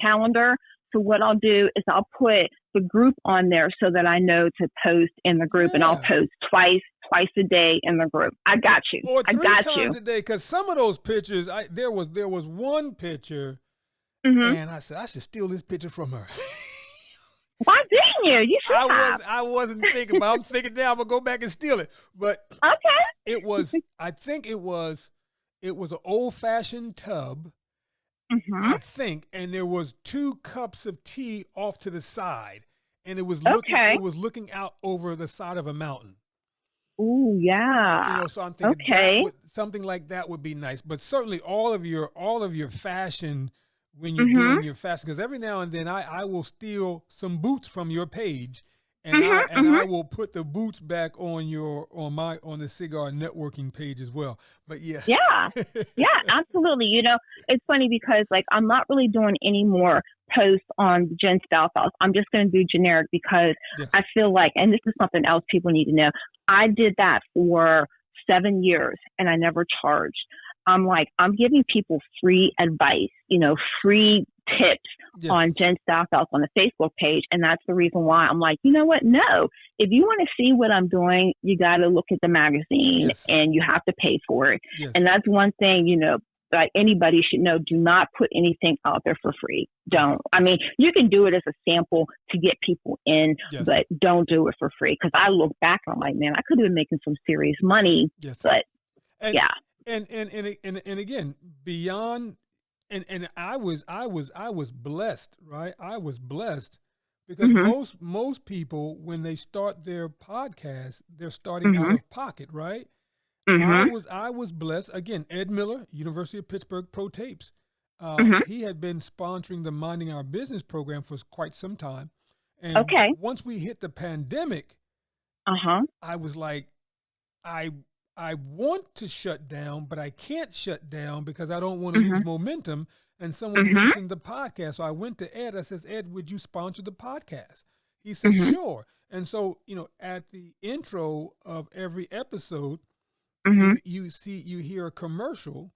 calendar. So what I'll do is I'll put the group on there so that I know to post in the group, and I'll Yeah. post twice a day in the group. I got you. Or I 3 got you. times a day, because some of those pictures, there was one picture, Mm-hmm. and I said I should steal this picture from her. Why didn't you? You should have. I wasn't thinking, but I'm thinking now I'm gonna go back and steal it. But Okay. I think it was an old fashioned tub, Mm-hmm. I think, and there was 2 cups of tea off to the side, and it was looking out over the side of a mountain. Ooh, yeah. You know, so I'm thinking Okay. something like that would be nice. But certainly all of your fashion, when you're Mhm. doing your fashion, because every now and then I will steal some boots from your page, and Mhm, I will put the boots back on the cigar networking page as well. But yeah. Yeah. Yeah, absolutely. You know, it's funny because, like, I'm not really doing any more posts on the Gen Style Files. I'm just going to do generic, because Yes. I feel like, and this is something else people need to know, I did that for 7 years and I never charged. I'm like, I'm giving people free advice, you know, free tips Yes. on Gen Style Files on the Facebook page. And that's the reason why I'm like, you know what? No, if you want to see what I'm doing, you got to look at the magazine, Yes. and you have to pay for it. Yes. And that's one thing, you know, that anybody should know. Do not put anything out there for free. Don't. I mean, you can do it as a sample to get people in, Yes. but don't do it for free. Because I look back and I'm like, man, I could have been making some serious money. Yes. But And, yeah. And again, beyond, and I was blessed, right? I was blessed Because most people, when they start their podcast, they're starting out of pocket, right? I was blessed. Again, Ed Miller, University of Pittsburgh, Pro Tapes. He had been sponsoring the Minding Our Business program for quite some time. And once we hit the pandemic, I was like, I want to shut down, but I can't shut down because I don't want to lose momentum. And someone mentioned the podcast. So I went to Ed. I says, Ed, would you sponsor the podcast? He said, sure. And so, at the intro of every episode, you hear a commercial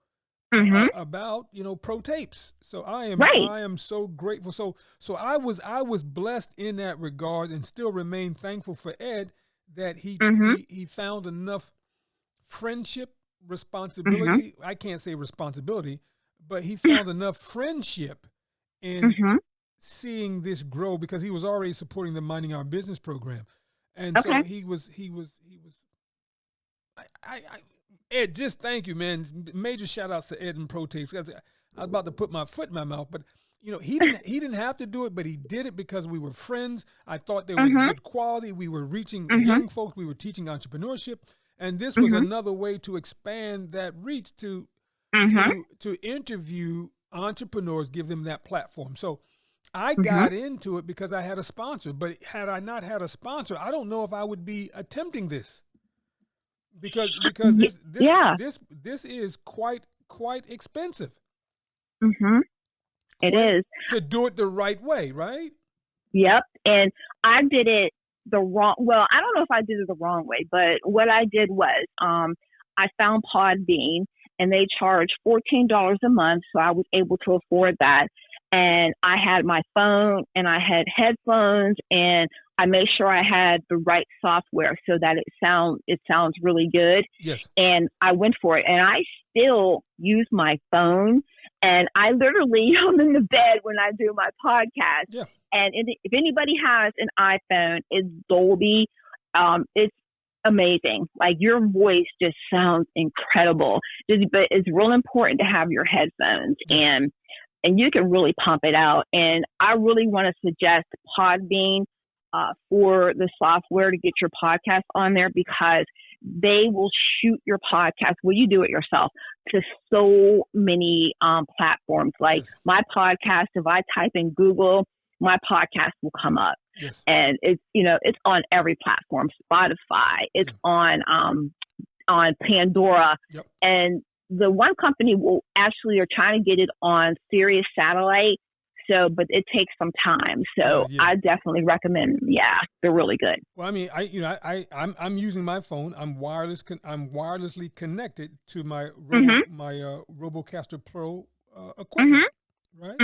about, Pro Tapes. So I am so grateful. So I was blessed in that regard, and still remain thankful for Ed that he found enough friendship, responsibility. I can't say responsibility, but he found enough friendship in seeing this grow, because he was already supporting the Minding Our Business program. And so he was Ed, just thank you, man. Major shout outs to Ed and Pro Tapes. I was about to put my foot in my mouth, but he didn't have to do it, but he did it because we were friends. I thought there was good quality. We were reaching young folks. We were teaching entrepreneurship, and this was another way to expand that reach to interview entrepreneurs, give them that platform. So I got into it because I had a sponsor, but had I not had a sponsor, I don't know if I would be attempting this. Because this is quite expensive. It is. To do it the right way, right? Yep. And I did it the wrong. Well, I don't know if I did it the wrong way, but what I did was I found Podbean, and they charge $14 a month, so I was able to afford that. And I had my phone, and I had headphones, and I made sure I had the right software so that it sounds really good. Yes. And I went for it, and I still use my phone, and I literally am in the bed when I do my podcast. Yeah. And if anybody has an iPhone, it's Dolby. It's amazing. Like, your voice just sounds incredible. But it's real important to have your headphones, and you can really pump it out. And I really want to suggest Podbean for the software to get your podcast on there, because they will shoot your podcast, well, you do it yourself, to so many platforms. Like my podcast, if I type in Google, my podcast will come up. Yes. And it's on every platform, Spotify, it's on Pandora. Yep. And the one company will actually are trying to get it on Sirius Satellite. So, but it takes some time. So I definitely recommend them. Yeah, they're really good. Well, I mean, I'm using my phone. I'm wirelessly connected to my Robocaster Pro equipment, right?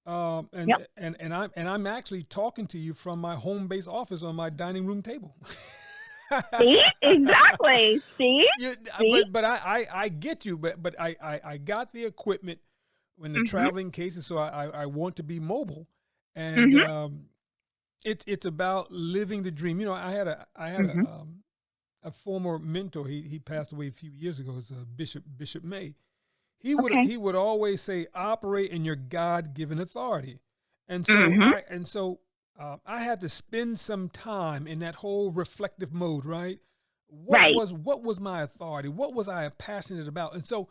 And I'm actually talking to you from my home base office on my dining room table. See, exactly. See, but I get you. But I got the equipment when the traveling cases, so I want to be mobile, and it's about living the dream. I had a former mentor. He passed away a few years ago. It's Bishop May. He would always say, operate in your God-given authority, and so I had to spend some time in that whole reflective mode. Right? What was my authority? What was I passionate about? And so,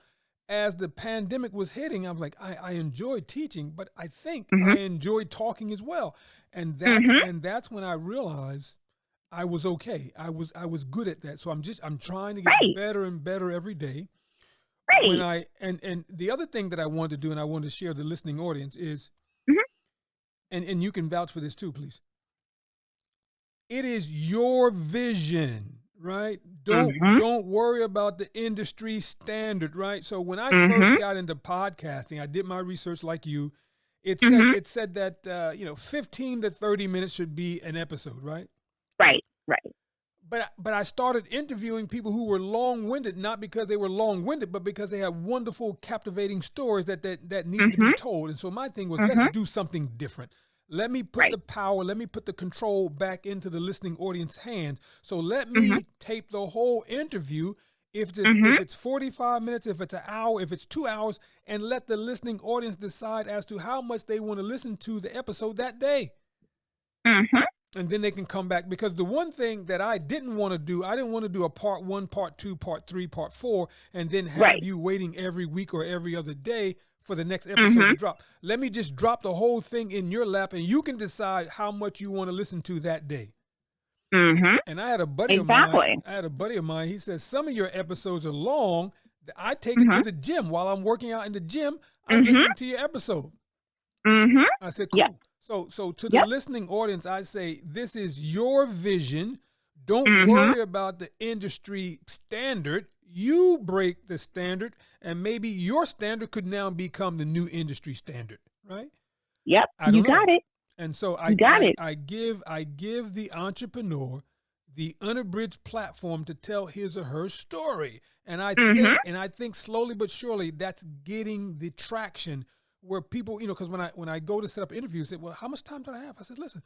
as the pandemic was hitting, I was like, I enjoyed teaching, but I think I enjoyed talking as well. And that's when I realized I was okay. I was good at that. So I'm trying to get better and better every day. Right. And the other thing that I wanted to do, and I wanted to share with the listening audience, is, and you can vouch for this too, please. It is your vision. Right? Don't worry about the industry standard, right? So when I first got into podcasting, I did my research like you. It said that 15 to 30 minutes should be an episode, right? Right. But I started interviewing people who were long-winded, not because they were long-winded, but because they had wonderful, captivating stories that needed to be told. And so my thing was, let's do something different. Let me put the power, let me put the control back into the listening audience's hands. So let me tape the whole interview, if it's 45 minutes, if it's an hour, if it's 2 hours, and let the listening audience decide as to how much they want to listen to the episode that day. Mm-hmm. And then they can come back, because the one thing that I didn't want to do, I didn't want to do a part 1, part 2, part 3, part 4, and then have Right. you waiting every week or every other day for the next episode to drop. Let me just drop the whole thing in your lap, and you can decide how much you want to listen to that day. Mm-hmm. And I had a buddy of mine. He says some of your episodes are long. I take it to the gym while I'm working out in the gym. I'm listening to your episode. Mm-hmm. I said, cool. Yep. So to the listening audience, I say, this is your vision. Don't worry about the industry standard. You break the standard, and maybe your standard could now become the new industry standard, right? Yep. You got it. And so I give the entrepreneur the unabridged platform to tell his or her story. And I think slowly but surely that's getting the traction where people, because when I go to set up interviews, say, well, how much time do I have? I said, listen,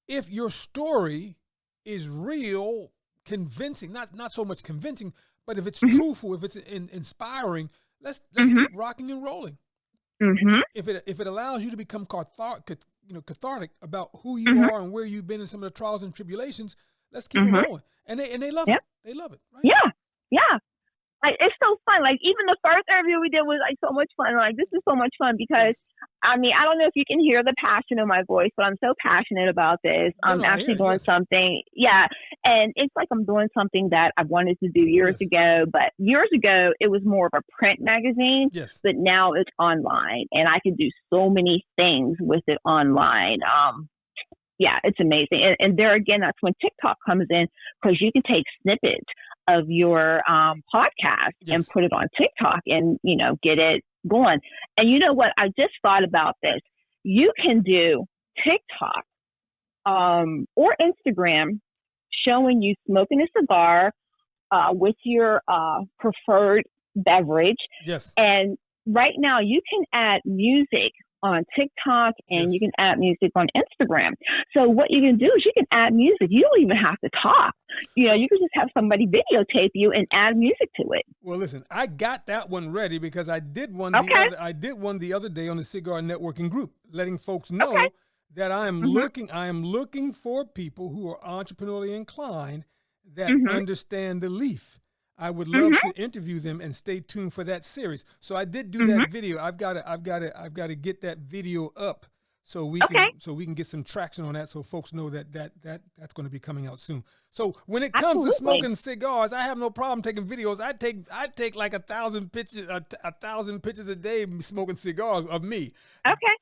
if your story is real, convincing, not so much convincing, but if it's truthful, if it's inspiring, let's keep rocking and rolling. Mm-hmm. If it allows you to become cathartic about who you are and where you've been in some of the trials and tribulations, let's keep it rolling. And they love it. They love it, right? Yeah. It's so fun. Like, even the first interview we did was like so much fun. Like, this is so much fun because, I mean, I don't know if you can hear the passion in my voice, but I'm so passionate about this. I'm actually doing something. Yeah. And it's like I'm doing something that I wanted to do years ago. But years ago, it was more of a print magazine. Yes. But now it's online. And I can do so many things with it online. Yeah, it's amazing. And there again, that's when TikTok comes in, because you can take snippets of your podcast and put it on TikTok and, get it going. And you know what? I just thought about this. You can do TikTok or Instagram showing you smoking a cigar with your preferred beverage. Yes. And right now you can add music on TikTok and you can add music on Instagram. So what you can do is you can add music. You don't even have to talk. You can just have somebody videotape you and add music to it. Well, listen, I got that one ready because I did one. I did one the other day on the Cigar Networking Group, letting folks know that I am looking for people who are entrepreneurially inclined that understand the leaf. I would love to interview them, and stay tuned for that series. So I did do that video. I've got to get that video up so we can get some traction on that, so folks know that's going to be coming out soon. So when it comes to smoking cigars, I have no problem taking videos. I take like 1,000 pictures a day smoking cigars of me. Okay.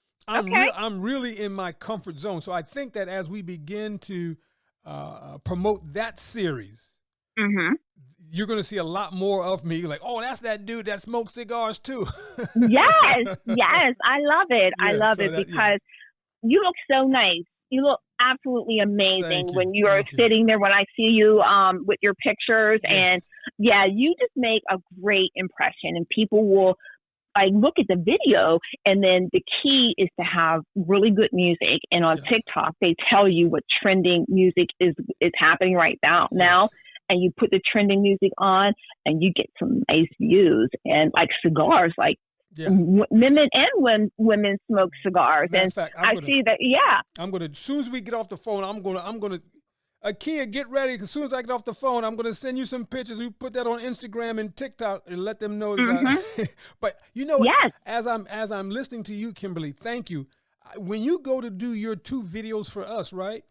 I'm really in my comfort zone. So I think that as we begin to promote that series, you're going to see a lot more of me. Like, oh, that's that dude that smokes cigars too. Yes. I love it. I love it because you look so nice. You look absolutely amazing when you are sitting there, when I see you with your pictures. And you just make a great impression, and people will look at the video. And then the key is to have really good music. And on TikTok, they tell you what trending music is happening right now. And you put the trending music on, and you get some nice views. And like cigars, women and women smoke cigars. And fact, I see that. Yeah. I'm gonna, as soon as we get off the phone, I'm gonna. Akia, get ready. As soon as I get off the phone, I'm gonna send you some pictures. You put that on Instagram and TikTok, and let them know. But as I'm listening to you, Kimberly, thank you. When you go to do your 2 videos for us, right?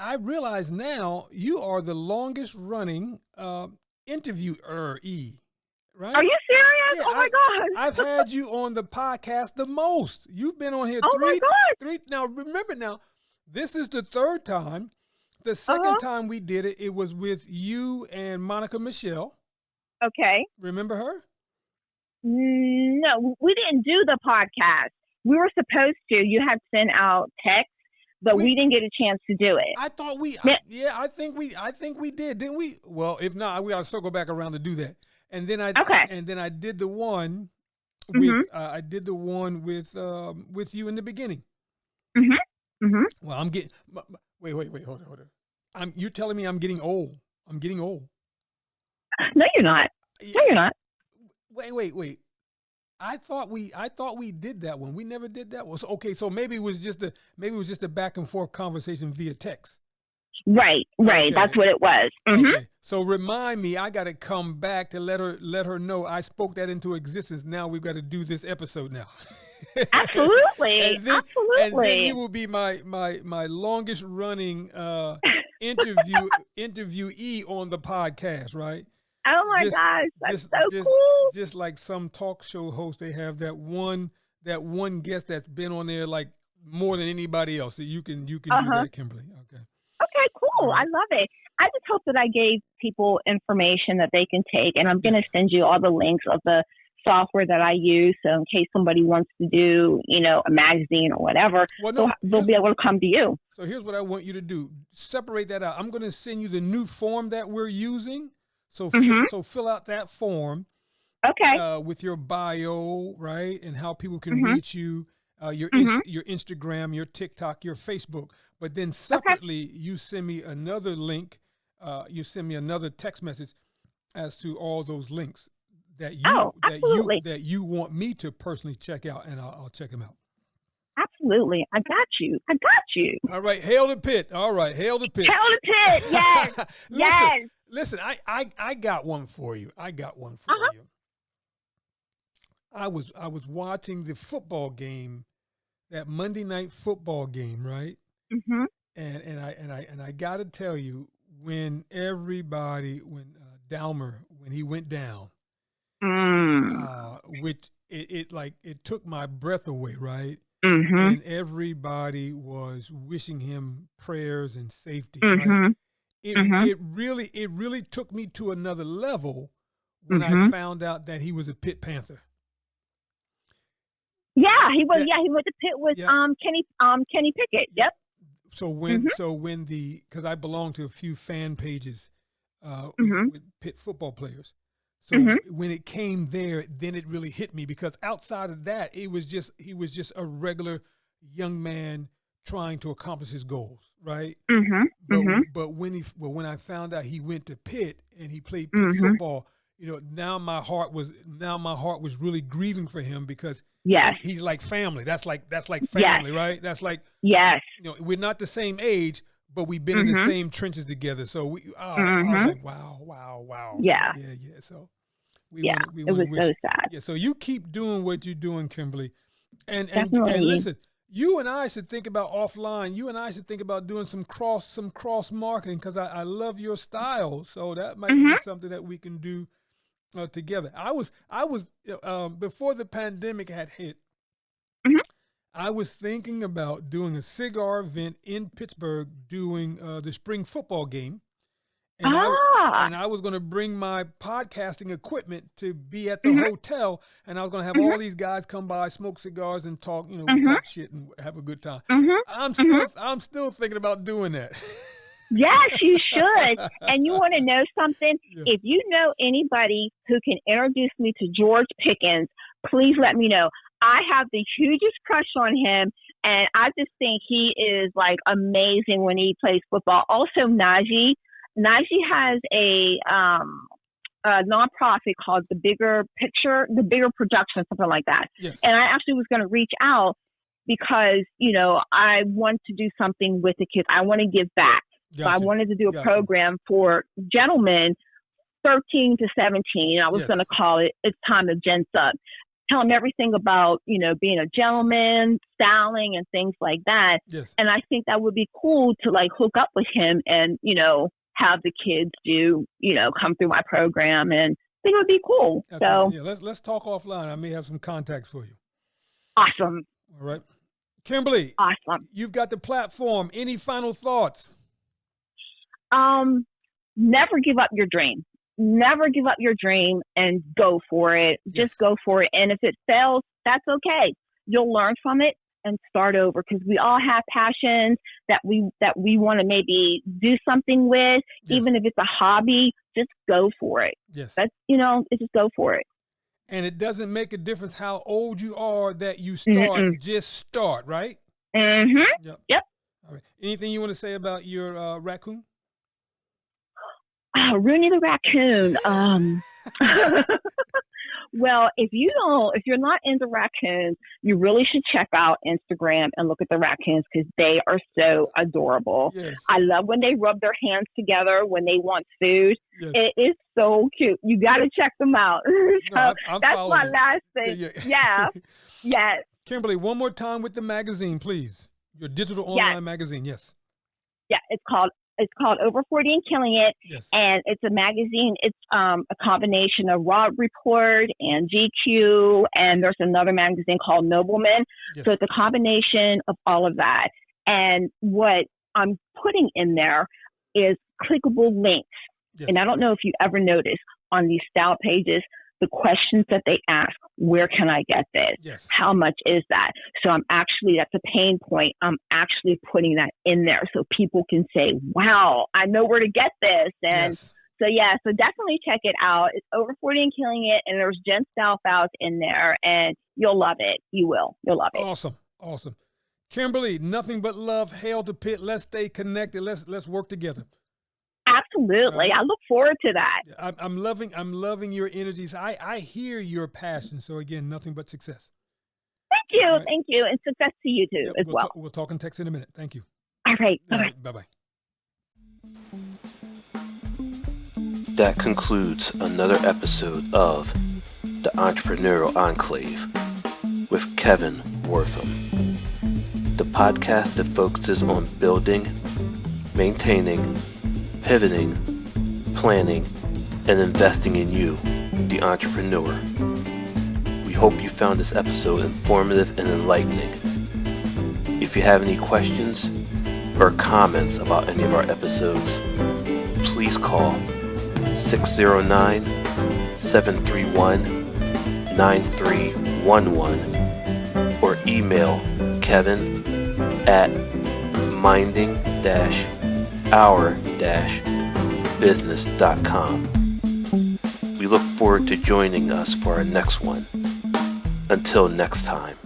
I realize now you are the longest running interviewer-y, right? Are you serious? Yeah, oh my God. I've had you on the podcast the most. You've been on here three. Now, remember this is the 3rd time. The second time we did it, it was with you and Monica Michelle. Okay. Remember her? No, we didn't do the podcast. We were supposed to. You had sent out text. But we didn't get a chance to do it. I thought I think we did, didn't we? Well, if not, we ought to circle back around to do that. And then I did the one with you in the beginning. Well, I'm getting wait, hold on. You're telling me I'm getting old. I'm getting old. No, you're not. No, you're not. Wait. I thought we did that one. We never did that one. So, okay, so maybe it was just a back and forth conversation via text. Right. Okay. That's what it was. Mm-hmm. Okay. So remind me, I got to come back to let her know I spoke that into existence. Now we've got to do this episode now. Absolutely. Absolutely. And then you will be my longest running interviewee on the podcast, right? Oh my gosh, that's so cool. Just like some talk show host, they have that one guest that's been on there like more than anybody else. So you can do that, Kimberly. Okay. Okay, cool. Right. I love it. I just hope that I gave people information that they can take, and I'm going to send you all the links of the software that I use. So in case somebody wants to do, a magazine or whatever, they'll be able to come to you. So here's what I want you to do. Separate that out. I'm going to send you the new form that we're using. So fill out that form. Okay. With your bio, right, and how people can reach you, your Instagram, your TikTok, your Facebook. But then separately, you send me another link. You send me another text message as to all those links that you want me to personally check out, and I'll check them out. Absolutely. I got you. All right. Hail the Pit. All right. Hail the Pit. Hail the Pit. Yes. Yes. Listen, I got one for you. You. I was watching the football game, that Monday night football game, right? Mm-hmm. And I got to tell you, when Dalmer, when he went down, which it took my breath away, right? Mm-hmm. And everybody was wishing him prayers and safety. Mm-hmm. Right? It really took me to another level when I found out that he was a Pitt Panther. Yeah, he was. He went to Pitt with Kenny Pickett. Yep. So when because I belong to a few fan pages with Pitt football players. So when it came there, then it really hit me, because outside of that, he was just a regular young man trying to accomplish his goals, right? But when I found out he went to Pitt and he played Pitt football, now my heart was really grieving for him, because he's like family. That's like family, right? That's like, we're not the same age, but we've been in the same trenches together. So I was like, wow. Yeah. So it was so sad. Yeah. So you keep doing what you're doing, Kimberly, and Definitely. listen. You and I should think about offline. You and I should think about doing some cross marketing, because I love your style. So that might be something that we can do together. I was before the pandemic had hit, I was thinking about doing a cigar event in Pittsburgh, doing the spring football game. And I was going to bring my podcasting equipment to be at the hotel, and I was going to have all these guys come by, smoke cigars, and talk, talk shit and have a good time. I'm still thinking about doing that. Yes, you should. And you want to know something? Yeah. If you know anybody who can introduce me to George Pickens, please let me know. I have the hugest crush on him, and I just think he is like amazing when he plays football. Also, Najee has a nonprofit called The Bigger Production, something like that. Yes. And I actually was going to reach out because, I want to do something with the kids. I want to give back. Gotcha. So I wanted to do a program for gentlemen 13 to 17. I was going to call it It's Time to Gen Up. Tell them everything about, being a gentleman, styling, and things like that. Yes. And I think that would be cool to like hook up with him and, have the kids do, come through my program, and I think it would be cool. Absolutely. So let's talk offline. I may have some contacts for you. Awesome. All right. Kimberly. Awesome. You've got the platform. Any final thoughts? Never give up your dream. Never give up your dream and go for it. Just go for it. And if it fails, that's okay. You'll learn from it and start over, because we all have passions that we want to maybe do something with, even if it's a hobby. Just go for it. Yes. That's just go for it. And it doesn't make a difference how old you are that you start. Just start, right? Yep. All right. Anything you want to say about your raccoon? Oh, Rooney the raccoon. Well, if you're not into raccoons, you really should check out Instagram and look at the raccoons because they are so adorable. Yes. I love when they rub their hands together when they want food. Yes. It is so cute. You got to check them out. So No, I'm that's following my it. last thing. Yeah. Yes. Kimberly, one more time with the magazine, please. Your digital online magazine. Yes. Yeah. It's called Over 40 and Killing It. Yes. And it's a magazine. It's a combination of Raw Report and GQ. And there's another magazine called Nobleman. Yes. So it's a combination of all of that. And what I'm putting in there is clickable links. Yes. And I don't know if you ever noticed on these style pages, the questions that they ask, where can I get this? Yes. How much is that? So that's a pain point. I'm actually putting that in there so people can say, wow, I know where to get this. And Yes. so definitely check it out. It's Over 40 and Killing It. And there's Gen Style Files in there and you'll love it. You will. You'll love it. Awesome. Kimberly, nothing but love. Hail to Pitt. Let's stay connected. Let's work together. Absolutely. I look forward to that. I'm loving your energies. I hear your passion. So again, nothing but success. Thank you. Right. Thank you. And success to you too as well. We'll talk and text in a minute. Thank you. All right. All Bye-bye. right. Bye-bye. That concludes another episode of The Entrepreneurial Enclave with Kevin Wortham, the podcast that focuses on building, maintaining, pivoting, planning, and investing in you, the entrepreneur. We hope you found this episode informative and enlightening. If you have any questions or comments about any of our episodes, please call 609-731-9311 or email kevin@minding-our-business.com. We look forward to joining us for our next one. Until next time.